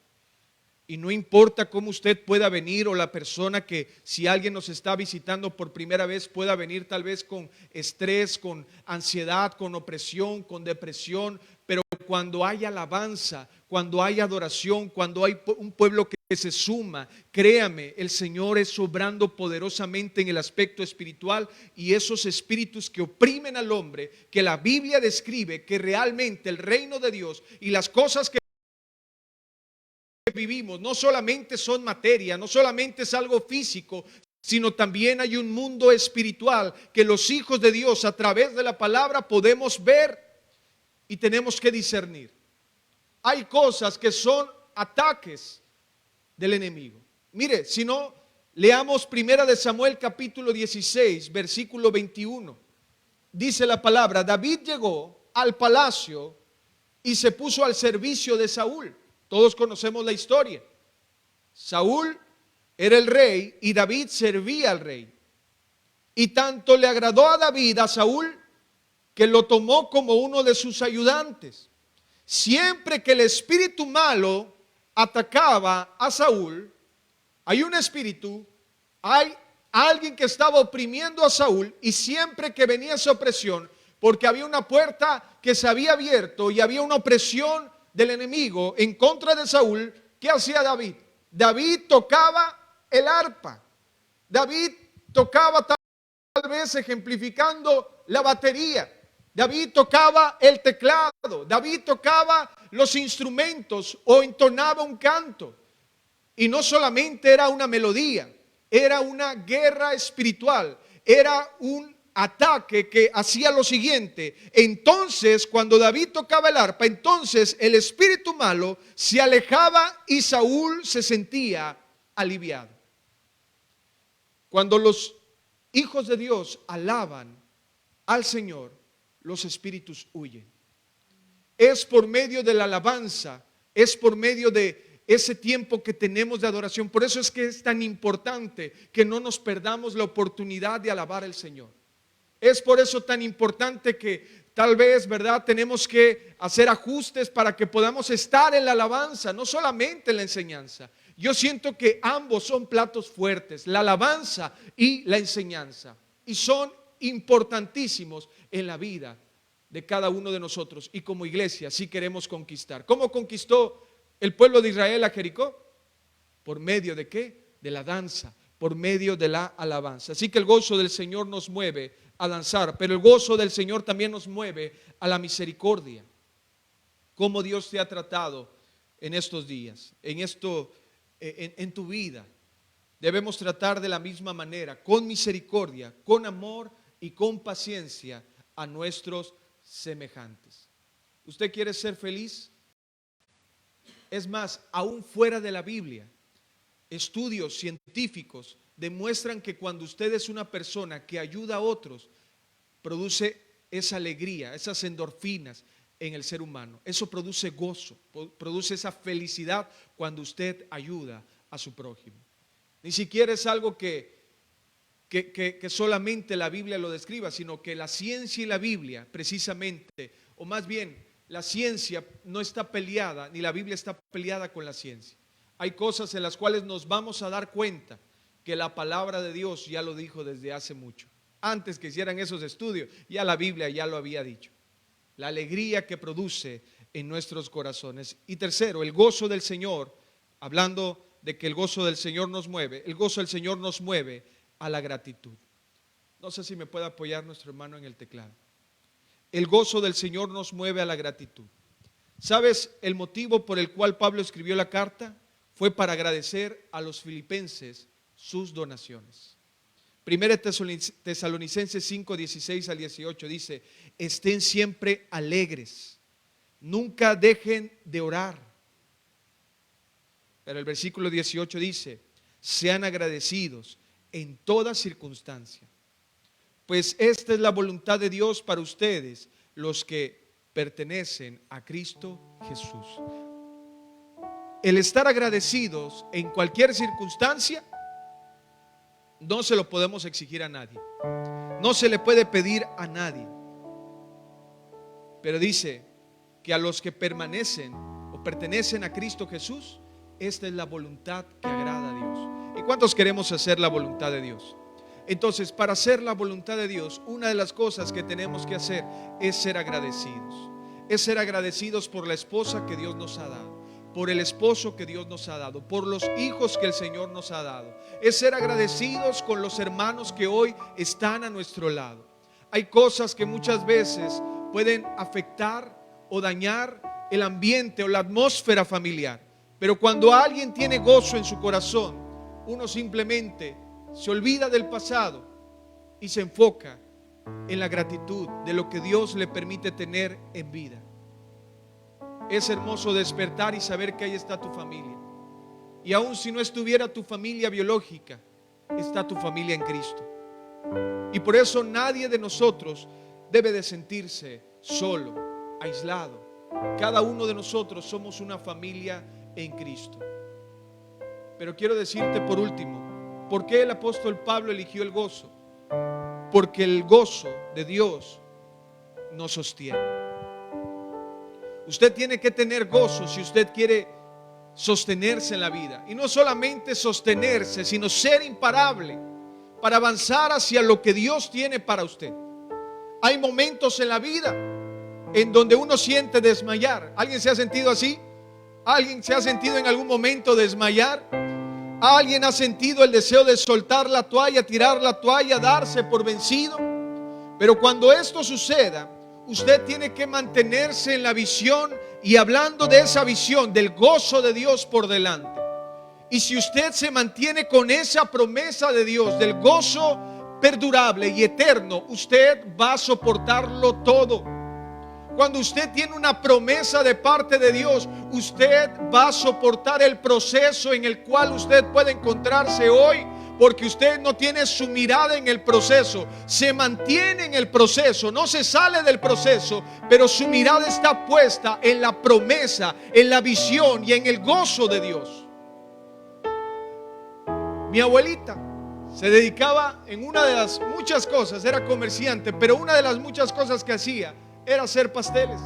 Y no importa cómo usted pueda venir, o la persona que, si alguien nos está visitando por primera vez, pueda venir tal vez con estrés, con ansiedad, con opresión, con depresión. Pero cuando hay alabanza, cuando hay adoración, cuando hay un pueblo que se suma, créame, el Señor es obrando poderosamente en el aspecto espiritual, y esos espíritus que oprimen al hombre, que la Biblia describe que realmente el reino de Dios y las cosas que vivimos no solamente son materia, no solamente es algo físico, sino también hay un mundo espiritual que los hijos de Dios a través de la palabra podemos ver y tenemos que discernir. Hay cosas que son ataques del enemigo. Mire, si no, leamos 1 de Samuel capítulo 16, versículo 21. Dice la palabra: David llegó al palacio y se puso al servicio de Saúl. Todos conocemos la historia. Saúl era el rey y David servía al rey. Y tanto le agradó a David, a Saúl, que lo tomó como uno de sus ayudantes. Siempre que el espíritu malo atacaba a Saúl, hay un espíritu, hay alguien que estaba oprimiendo a Saúl, y siempre que venía esa opresión, porque había una puerta que se había abierto y había una opresión del enemigo en contra de Saúl, ¿qué hacía David? David tocaba el arpa. David tocaba, tal vez ejemplificando, la batería. David tocaba el teclado. David tocaba los instrumentos o entonaba un canto. Y no solamente era una melodía, era una guerra espiritual, era un ataque que hacía lo siguiente. Entonces, cuando David tocaba el arpa, entonces el espíritu malo se alejaba y Saúl se sentía aliviado. Cuando los hijos de Dios alaban al Señor, los espíritus huyen. Es por medio de la alabanza, es por medio de ese tiempo que tenemos de adoración. Por eso es que es tan importante que no nos perdamos la oportunidad de alabar al Señor. Es por eso tan importante que tal vez, ¿verdad?, tenemos que hacer ajustes para que podamos estar en la alabanza, no solamente en la enseñanza. Yo siento que ambos son platos fuertes, la alabanza y la enseñanza, y son importantísimos en la vida de cada uno de nosotros, y como iglesia si queremos conquistar. ¿Cómo conquistó el pueblo de Israel a Jericó? ¿Por medio de qué? De la danza, por medio de la alabanza. Así que el gozo del Señor nos mueve a danzar, pero el gozo del Señor también nos mueve a la misericordia. ¿Cómo Dios te ha tratado en estos días, en tu vida? Debemos tratar de la misma manera, con misericordia, con amor y con paciencia a nuestros semejantes. ¿Usted quiere ser feliz? Es más, aún fuera de la Biblia, estudios científicos demuestran que cuando usted es una persona que ayuda a otros, produce esa alegría, esas endorfinas en el ser humano. Eso produce gozo, produce esa felicidad cuando usted ayuda a su prójimo. Ni siquiera es algo que solamente la Biblia lo describa, sino que la ciencia y la Biblia precisamente, o más bien la ciencia no está peleada, ni la Biblia está peleada con la ciencia. Hay cosas en las cuales nos vamos a dar cuenta que la palabra de Dios ya lo dijo desde hace mucho. Antes que hicieran esos estudios, ya la Biblia ya lo había dicho. La alegría que produce en nuestros corazones. Y tercero, el gozo del Señor, hablando de que el gozo del Señor nos mueve, el gozo del Señor nos mueve a la gratitud. No sé si me puede apoyar nuestro hermano en el teclado. El gozo del Señor nos mueve a la gratitud. ¿Sabes el motivo por el cual Pablo escribió la carta? Fue para agradecer a los filipenses sus donaciones. 1 Tesalonicenses 5, 16 al 18 dice: estén siempre alegres, nunca dejen de orar. Pero el versículo 18 dice: sean agradecidos en toda circunstancia, pues esta es la voluntad de Dios para ustedes, los que pertenecen a Cristo Jesús. El estar agradecidos en cualquier circunstancia no se lo podemos exigir a nadie, no se le puede pedir a nadie. Pero dice que a los que permanecen o pertenecen a Cristo Jesús, esta es la voluntad que agrada a Dios. ¿Y cuántos queremos hacer la voluntad de Dios? Entonces, para hacer la voluntad de Dios, una de las cosas que tenemos que hacer es ser agradecidos. Es ser agradecidos por la esposa que Dios nos ha dado, por el esposo que Dios nos ha dado, por los hijos que el Señor nos ha dado. Es ser agradecidos con los hermanos que hoy están a nuestro lado. Hay cosas que muchas veces pueden afectar o dañar el ambiente o la atmósfera familiar, pero cuando alguien tiene gozo en su corazón, uno simplemente se olvida del pasado y se enfoca en la gratitud de lo que Dios le permite tener en vida. Es hermoso despertar y saber que ahí está tu familia. Y aun si no estuviera tu familia biológica, está tu familia en Cristo. Y por eso nadie de nosotros debe de sentirse solo, aislado. Cada uno de nosotros somos una familia en Cristo. Pero quiero decirte por último, ¿por qué el apóstol Pablo eligió el gozo? Porque el gozo de Dios nos sostiene. Usted tiene que tener gozo si usted quiere sostenerse en la vida. Y no solamente sostenerse, sino ser imparable para avanzar hacia lo que Dios tiene para usted. Hay momentos en la vida en donde uno siente desmayar. ¿Alguien se ha sentido así? ¿Alguien se ha sentido en algún momento desmayar? ¿Alguien ha sentido el deseo de soltar la toalla, tirar la toalla, darse por vencido? Pero cuando esto suceda, usted tiene que mantenerse en la visión y hablando de esa visión, del gozo de Dios por delante. Y si usted se mantiene con esa promesa de Dios, del gozo perdurable y eterno, usted va a soportarlo todo. Cuando usted tiene una promesa de parte de Dios, usted va a soportar el proceso en el cual usted puede encontrarse hoy, porque usted no tiene su mirada en el proceso, se mantiene en el proceso, no se sale del proceso, pero su mirada está puesta en la promesa, en la visión y en el gozo de Dios. Mi abuelita se dedicaba en una de las muchas cosas, era comerciante, pero una de las muchas cosas que hacía era hacer pasteles.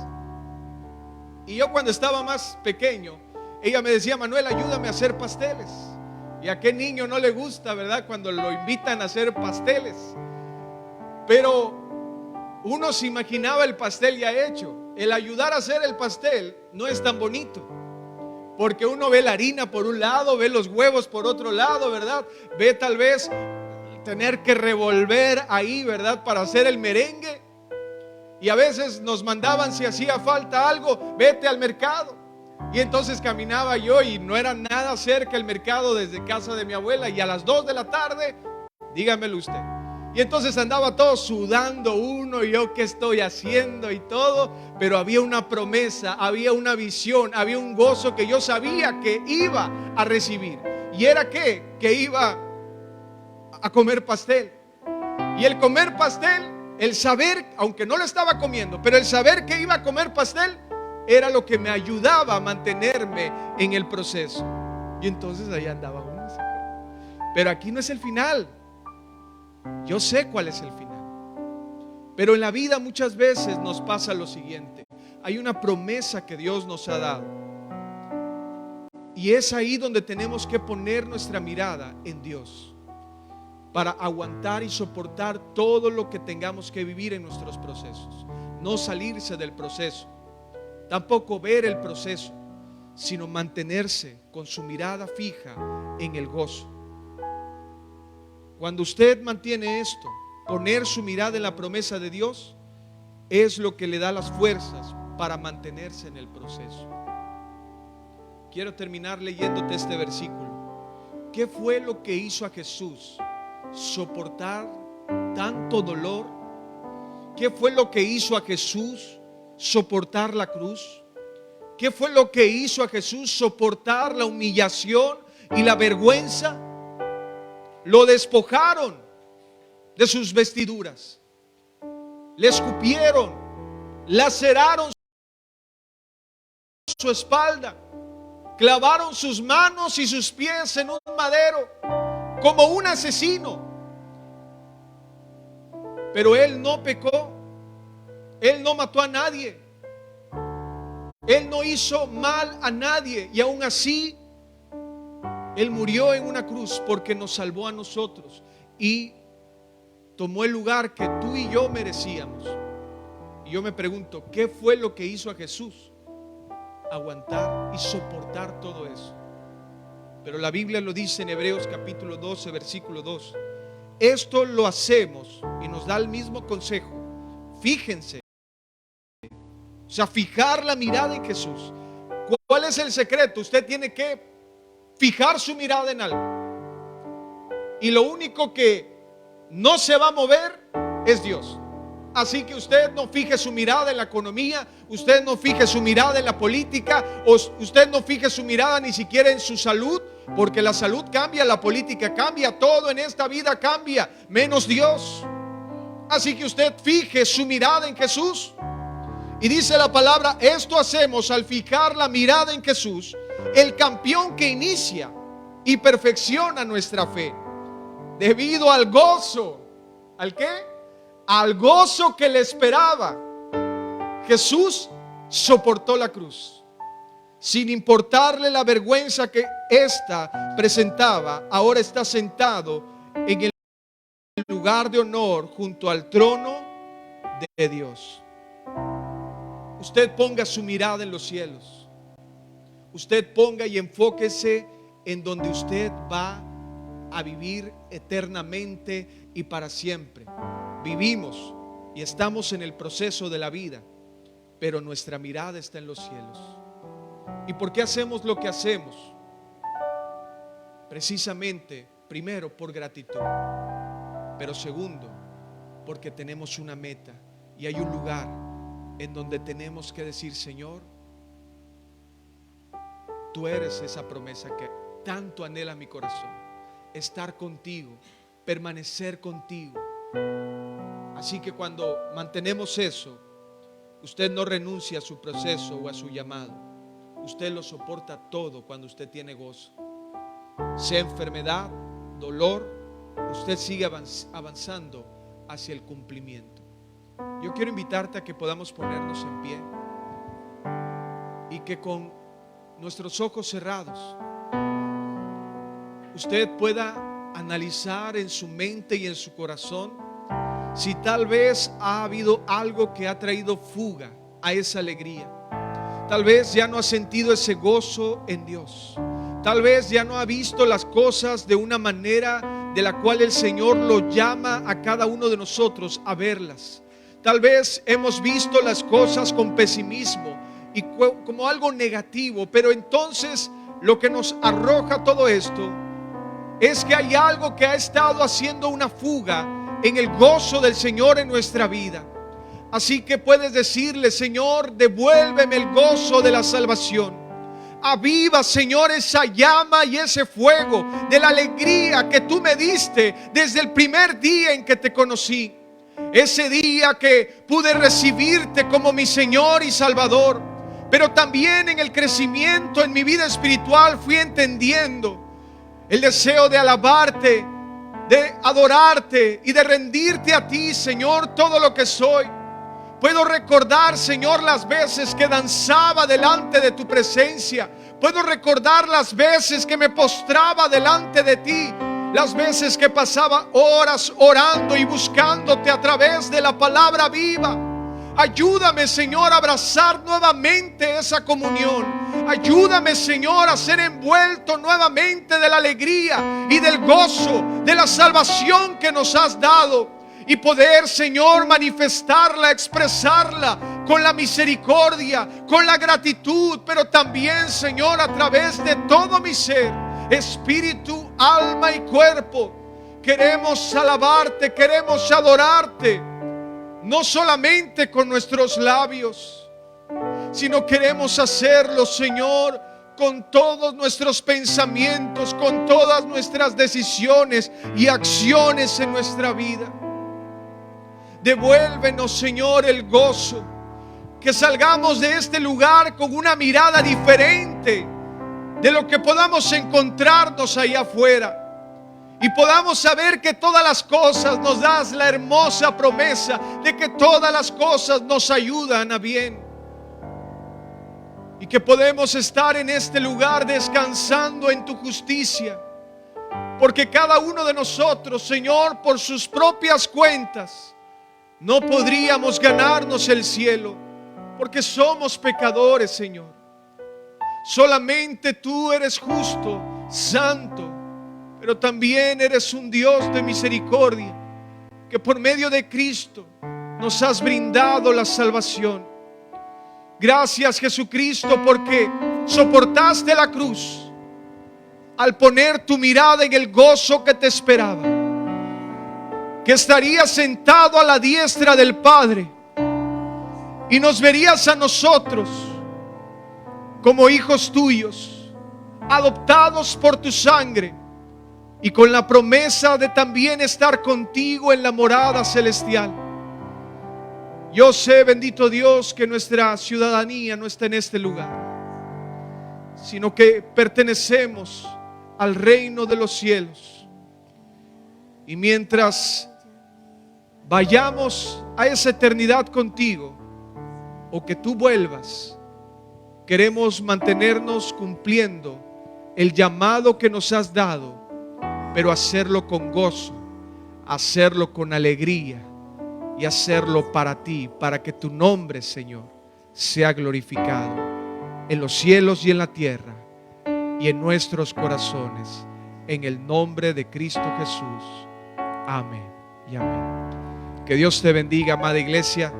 Y yo cuando estaba más pequeño, ella me decía: Manuel, ayúdame a hacer pasteles. Y a qué niño no le gusta, ¿verdad?, cuando lo invitan a hacer pasteles. Pero uno se imaginaba el pastel ya hecho. El ayudar a hacer el pastel no es tan bonito, porque uno ve la harina por un lado, ve los huevos por otro lado, ¿verdad? Ve tal vez tener que revolver ahí, ¿verdad?, para hacer el merengue. Y a veces nos mandaban, si hacía falta algo, vete al mercado. Y entonces caminaba yo y no era nada cerca el mercado desde casa de mi abuela. Y a las 2 de la tarde, dígamelo usted. Y entonces andaba todo sudando uno, y yo qué estoy haciendo y todo. Pero había una promesa, había una visión, había un gozo que yo sabía que iba a recibir. Y era que iba a comer pastel. Y el comer pastel, el saber, aunque no lo estaba comiendo, pero el saber que iba a comer pastel era lo que me ayudaba a mantenerme en el proceso. Y entonces ahí andaba uno. Pero aquí no es el final. Yo sé cuál es el final. Pero en la vida muchas veces nos pasa lo siguiente: hay una promesa que Dios nos ha dado, y es ahí donde tenemos que poner nuestra mirada en Dios, para aguantar y soportar todo lo que tengamos que vivir en nuestros procesos. No salirse del proceso, tampoco ver el proceso, sino mantenerse con su mirada fija en el gozo. Cuando usted mantiene esto, poner su mirada en la promesa de Dios, es lo que le da las fuerzas para mantenerse en el proceso. Quiero terminar leyéndote este versículo. ¿Qué fue lo que hizo a Jesús soportar tanto dolor? ¿Qué fue lo que hizo a Jesús soportar la cruz? ¿Qué fue lo que hizo a Jesús soportar la humillación y la vergüenza? Lo despojaron de sus vestiduras, le escupieron, laceraron su espalda, clavaron sus manos y sus pies en un madero como un asesino. Pero Él no pecó, Él no mató a nadie. Él no hizo mal a nadie y aún así Él murió en una cruz porque nos salvó a nosotros y tomó el lugar que tú y yo merecíamos. Y yo me pregunto, ¿qué fue lo que hizo a Jesús? Aguantar y soportar todo eso. Pero la Biblia lo dice en Hebreos capítulo 12, versículo 2. Esto lo hacemos y nos da el mismo consejo. Fíjense. O sea, fijar la mirada en Jesús. ¿Cuál es el secreto? Usted tiene que fijar su mirada en algo. Y lo único que no se va a mover es Dios. Así que usted no fije su mirada en la economía, usted no fije su mirada en la política, o usted no fije su mirada ni siquiera en su salud, porque la salud cambia, la política cambia, todo en esta vida cambia, menos Dios. Así que usted fije su mirada en Jesús. Y dice la palabra, esto hacemos al fijar la mirada en Jesús, el campeón que inicia y perfecciona nuestra fe, debido al gozo. ¿Al qué? Al gozo que le esperaba. Jesús soportó la cruz sin importarle la vergüenza que ésta presentaba. Ahora está sentado en el lugar de honor junto al trono de Dios. Usted ponga su mirada en los cielos. Usted ponga y enfóquese en donde usted va a vivir eternamente y para siempre. Vivimos y estamos en el proceso de la vida, pero nuestra mirada está en los cielos. ¿Y por qué hacemos lo que hacemos? Precisamente, primero, por gratitud, pero segundo, porque tenemos una meta y hay un lugar en donde tenemos que decir, Señor, tú eres esa promesa que tanto anhela mi corazón, estar contigo, permanecer contigo. Así que cuando mantenemos eso, usted no renuncia a su proceso o a su llamado. Usted lo soporta todo cuando usted tiene gozo. Sea enfermedad, dolor, usted sigue avanzando hacia el cumplimiento. Yo quiero invitarte a que podamos ponernos en pie y que con nuestros ojos cerrados usted pueda analizar en su mente y en su corazón si tal vez ha habido algo que ha traído fuga a esa alegría. Tal vez ya no ha sentido ese gozo en Dios. Tal vez ya no ha visto las cosas de una manera de la cual el Señor lo llama a cada uno de nosotros a verlas. Tal vez hemos visto las cosas con pesimismo y como algo negativo, pero entonces lo que nos arroja todo esto es que hay algo que ha estado haciendo una fuga en el gozo del Señor en nuestra vida. Así que puedes decirle, Señor, devuélveme el gozo de la salvación. Aviva, Señor, esa llama y ese fuego de la alegría que tú me diste desde el primer día en que te conocí. Ese día que pude recibirte como mi Señor y Salvador. Pero también en el crecimiento en mi vida espiritual fui entendiendo el deseo de alabarte, de adorarte y de rendirte a ti, Señor, todo lo que soy. Puedo recordar, Señor, las veces que danzaba delante de tu presencia. Puedo recordar las veces que me postraba delante de ti. Las veces que pasaba horas orando y buscándote a través de la palabra viva. Ayúdame, Señor, a abrazar nuevamente esa comunión. Ayúdame, Señor, a ser envuelto nuevamente de la alegría y del gozo de la salvación que nos has dado. Y poder, Señor, manifestarla, expresarla con la misericordia, con la gratitud, pero también, Señor, a través de todo mi ser, espíritu, alma y cuerpo. Queremos alabarte, queremos adorarte, no solamente con nuestros labios, sino queremos hacerlo, Señor, con todos nuestros pensamientos, con todas nuestras decisiones y acciones en nuestra vida. Devuélvenos, Señor, el gozo. Que salgamos de este lugar con una mirada diferente de lo que podamos encontrarnos allá afuera. Y podamos saber que todas las cosas nos das la hermosa promesa de que todas las cosas nos ayudan a bien. y que podemos estar en este lugar descansando en tu justicia. Porque cada uno de nosotros, Señor, por sus propias cuentas, no podríamos ganarnos el cielo, porque somos pecadores, Señor. Solamente tú eres justo, santo, pero también eres un Dios de misericordia, que por medio de Cristo nos has brindado la salvación. Gracias, Jesucristo, porque soportaste la cruz al poner tu mirada en el gozo que te esperaba, que estarías sentado a la diestra del Padre y nos verías a nosotros como hijos tuyos, adoptados por tu sangre, y con la promesa de también estar contigo en la morada celestial. Yo sé, bendito Dios, que nuestra ciudadanía no está en este lugar, sino que pertenecemos al reino de los cielos. Y mientras vayamos a esa eternidad contigo, o que tú vuelvas, queremos mantenernos cumpliendo el llamado que nos has dado, pero hacerlo con gozo, hacerlo con alegría y hacerlo para ti, para que tu nombre, Señor, sea glorificado en los cielos y en la tierra y en nuestros corazones, en el nombre de Cristo Jesús. Amén y amén. Que Dios te bendiga, amada iglesia.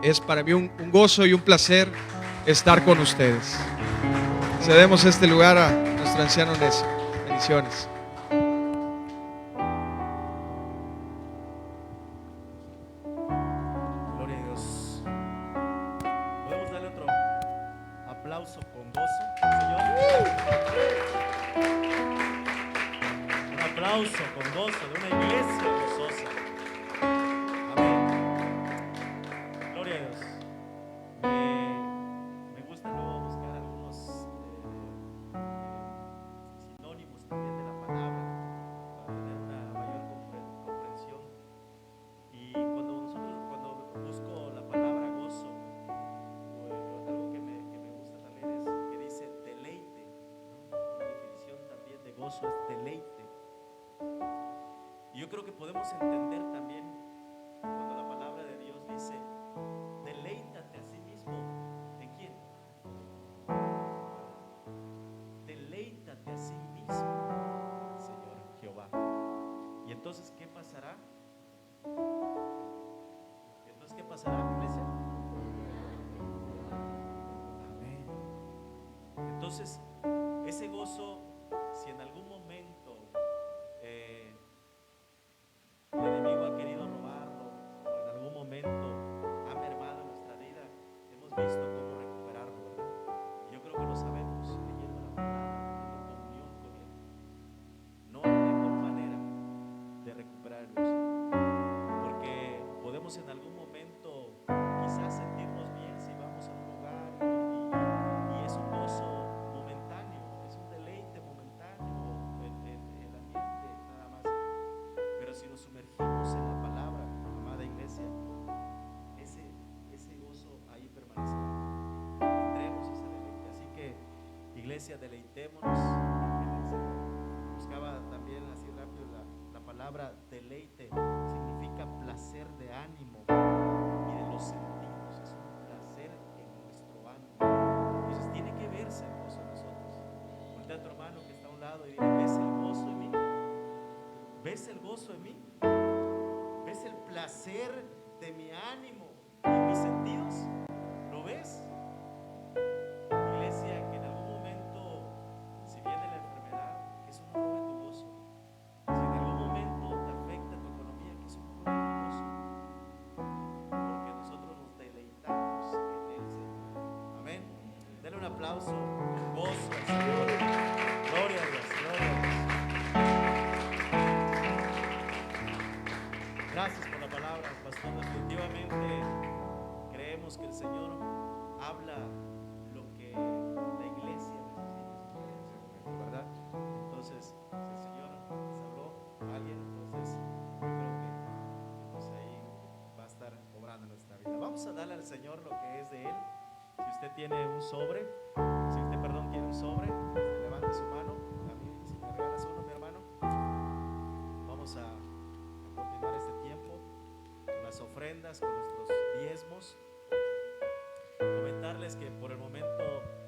Es para mí un gozo y un placer estar con ustedes. Cedemos este lugar a nuestro anciano Necio. Bendiciones. Gloria a Dios. Podemos darle otro aplauso con gozo, Señor. Un aplauso con gozo de una iglesia gozosa. Amén. Gloria a Dios. Me gusta luego buscar algunos sinónimos también de la palabra para tener una mayor comprensión. Y cuando busco la palabra gozo, algo que me gusta también es que dice deleite, ¿no? Una definición también de gozo es deleite. Y yo creo que podemos entender también cuando la palabra de Dios dice deleítate a sí mismo. ¿En quién? Deleítate a sí mismo, Señor Jehová. Y entonces, ¿qué pasará? ¿Qué pasará, iglesia? Amén. Entonces, ese gozo, si en algún momento el enemigo ha querido robarlo, o en algún momento ha mermado en nuestra vida, hemos visto cómo recuperarlo, ¿verdad? Y yo creo que lo sabemos, leyendo la palabra, teniendo comunión con Él. No hay mejor manera de recuperar el gozo, porque podemos en algún momento quizás sentirnos bien si vamos a un lugar y es un gozo momentáneo, es un deleite momentáneo el ambiente nada más. Pero si nos sumergimos en la palabra, amada iglesia, ese gozo ahí permanecerá. Tendremos ese deleite. Así que, iglesia, deleitémonos en el Señor. Buscaba también así rápido la palabra deleite. Significa placer de ánimo y de los sentidos. Es un placer en nuestro ánimo. Entonces tiene que verse el gozo en nosotros. Voltea a tu hermano que está a un lado y dile: ¿ves el gozo en mí? ¿Ves el gozo en mí? ¿Ves el placer de mi ánimo y mis sentidos? ¿Lo ves? Iglesia, que en algún momento, si viene la enfermedad, que eso no robe tu gozo. Si en algún momento te afecta tu economía, que eso no robe tu gozo. Porque nosotros nos deleitamos en Él, Señor. Amén. Denle un aplauso, un gozo al Señor. Gloria a Dios, gloria a Dios. Gracias por la palabra, pastor. Definitivamente creemos que el Señor habla lo que la iglesia necesita en ese momento, ¿verdad? Entonces, si el Señor les habló a alguien, entonces yo creo que pues ahí va a estar obrando en nuestra vida. Vamos a darle al Señor lo que es de Él. Si usted tiene un sobre, si usted, perdón, tiene un sobre, levante su mano. A mí, si me regalas uno, mi hermano, vamos a continuar este tiempo con las ofrendas, con nuestros diezmos. Comentarles que por el momento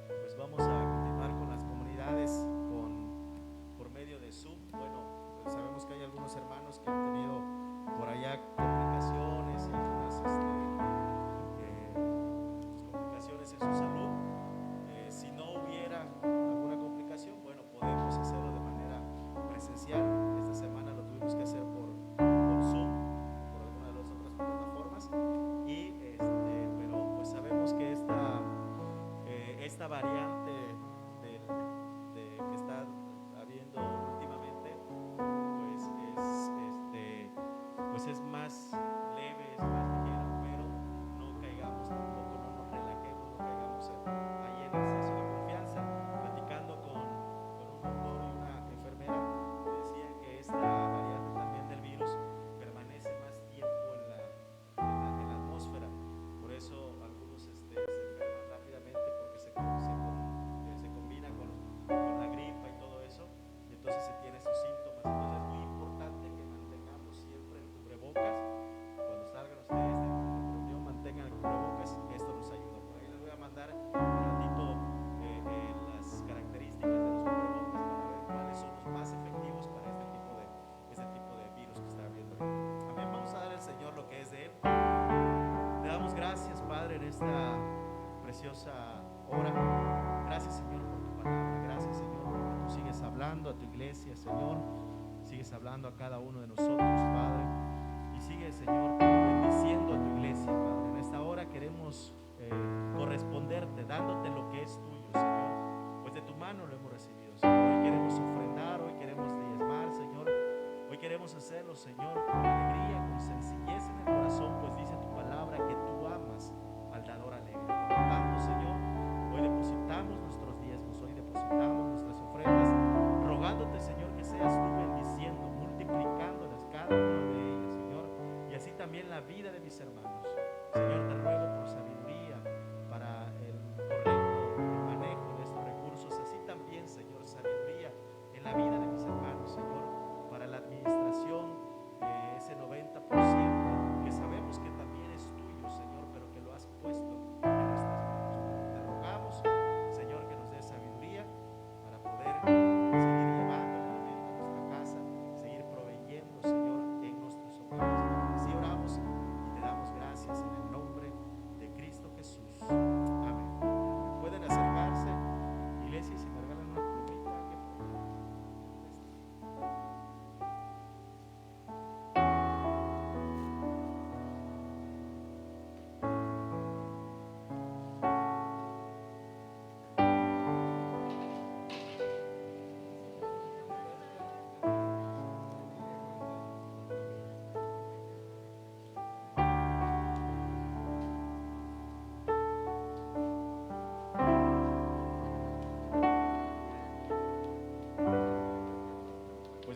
pues vamos a continuar con las comunidades por medio de Zoom. Bueno, pues sabemos que hay algunos hermanos que han tenido por allá complicaciones y algunas complicaciones en su salud. Si no hubiera alguna complicación, bueno, podemos hacerlo de manera presencial. Esta semana lo tuvimos que hacer por Zoom, por alguna de las otras plataformas. Y pero pues sabemos que esta variante que está habiendo últimamente pues es más leve, es más ligera, pero no caigamos tampoco, no nos relajemos, no caigamos ahí en exceso de confianza. Platicando con un doctor y una enfermera, me decían que esta variante también del virus permanece más tiempo en la atmósfera. Por eso algunos se enferman rápidamente porque se combina con la gripa y todo eso, y entonces se tiene esos síntomas. Entonces es muy importante que mantengamos siempre el cubrebocas. Cuando salgan ustedes de la reunión, mantengan el cubrebocas. Esto nos ayuda. Por ahí les voy a mandar un ratito las características de los cubrebocas para ver cuáles son los más efectivos para este tipo de virus que está habiendo ahorita. Amén. Vamos a dar al Señor lo que es de Él. Le damos gracias, Padre, en esta preciosa hora. Gracias, Señor, por tu palabra. Gracias, Señor, porque tú sigues hablando a tu iglesia, Señor. Sigues hablando a cada uno de nosotros, Padre. Y sigue, Señor, bendiciendo a tu iglesia, Padre. En esta hora queremos corresponderte, dándote lo que es tuyo, Señor. Pues de tu mano lo hemos recibido, Señor. Hoy queremos ofrendar, hoy queremos diezmar, Señor. Hoy queremos hacerlo, Señor, con alegría, con sencillez en el corazón, pues dice tu palabra que tú amas al dador alegre. Por lo tanto, Señor, hoy depositamos nuestros diezmos, hoy depositamos nuestras ofrendas, rogándote, Señor, que seas tú bendiciendo, multiplicándolas cada una de ellas, Señor, y así también la vida de mis hermanos. Señor, te ruego por sabiduría para el correcto manejo de estos recursos, así también, Señor, sabiduría en la vida de mis hermanos, Señor, para la administración de ese 90% que sabemos que también es tuyo, Señor, pero que lo has puesto en nuestras manos. Te rogamos, Señor, que nos dé sabiduría para poder seguir llevando el alimento a nuestra casa, seguir proveyendo, Señor, en nuestros hogares. Así oramos y te damos gracias en el nombre de Cristo Jesús. Amén. Pueden acercarse, iglesia, y si me regalan una plumita, que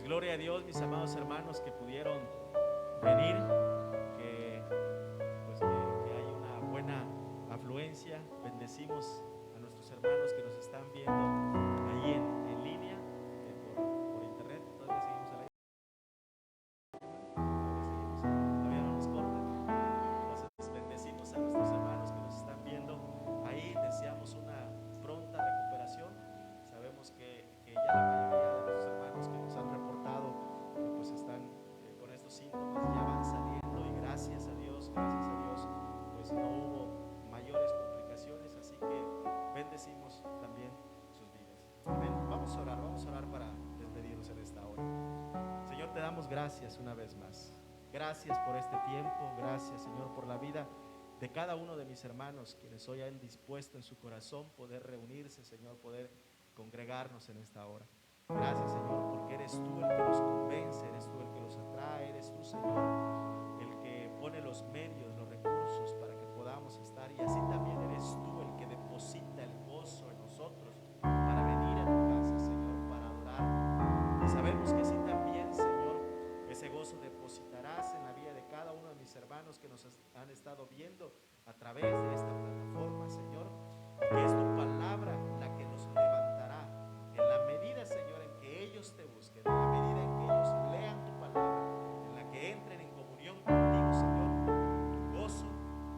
gloria a Dios, mis amados hermanos que pudieron venir, que hay una buena afluencia. Bendecimos a nuestros hermanos que nos están viendo ahí en línea, por internet. Todavía seguimos al aire. Todavía no nos cortan. Entonces bendecimos a nuestros hermanos que nos están viendo ahí. Deseamos una pronta recuperación. Sabemos que ya la mayoría de nuestros hermanos que nos han reportado pues están con estos síntomas, ya van saliendo, y gracias a Dios, pues no hubo mayores complicaciones, así que bendecimos también sus vidas. Amén. Vamos a orar para despedirnos en esta hora. Señor, te damos gracias una vez más. Gracias por este tiempo, gracias, Señor, por la vida de cada uno de mis hermanos, quienes hoy han dispuesto en su corazón poder reunirse, Señor, poder congregarnos en esta hora. Gracias, Señor, porque eres tú el que nos convence, eres tú el que los atrae, eres tú, Señor, el que pone los medios, los recursos para que podamos estar, y así también eres tú el que deposita el gozo en nosotros para venir a tu casa, Señor, para adorar. Y sabemos que así también, Señor, ese gozo depositarás en la vida de cada uno de mis hermanos que nos han estado viendo a través de esta plataforma, Señor. porque es tu palabra la que los levantará. En la medida, Señor, en que ellos te busquen, en la medida en que ellos lean tu palabra, en la que entren en comunión contigo, Señor, tu gozo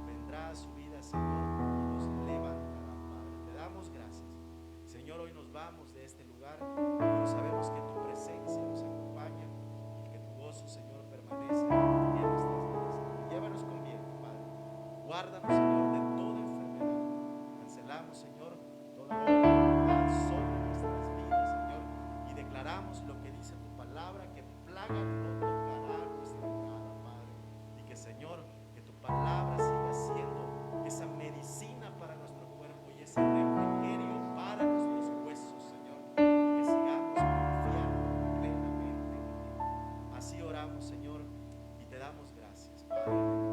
vendrá a su vida, Señor, y los levantará, Padre. Te damos gracias. Señor, hoy nos vamos de este lugar, pero sabemos que tu presencia nos acompaña y que tu gozo, Señor, permanece en nuestras vidas. Llévanos con bien, Padre. Guárdanos, Señor, de toda enfermedad. Cancelamos, Señor, toda obra sobre nuestras vidas, Señor, y declaramos lo que dice tu palabra, que plaga no tocará nuestra cara, Padre. Y que, Señor, que tu palabra siga siendo esa medicina para nuestro cuerpo y ese refrigerio para nuestros huesos, Señor, y que sigamos confiando plenamente en ti. Así oramos, Señor, y te damos gracias, Padre.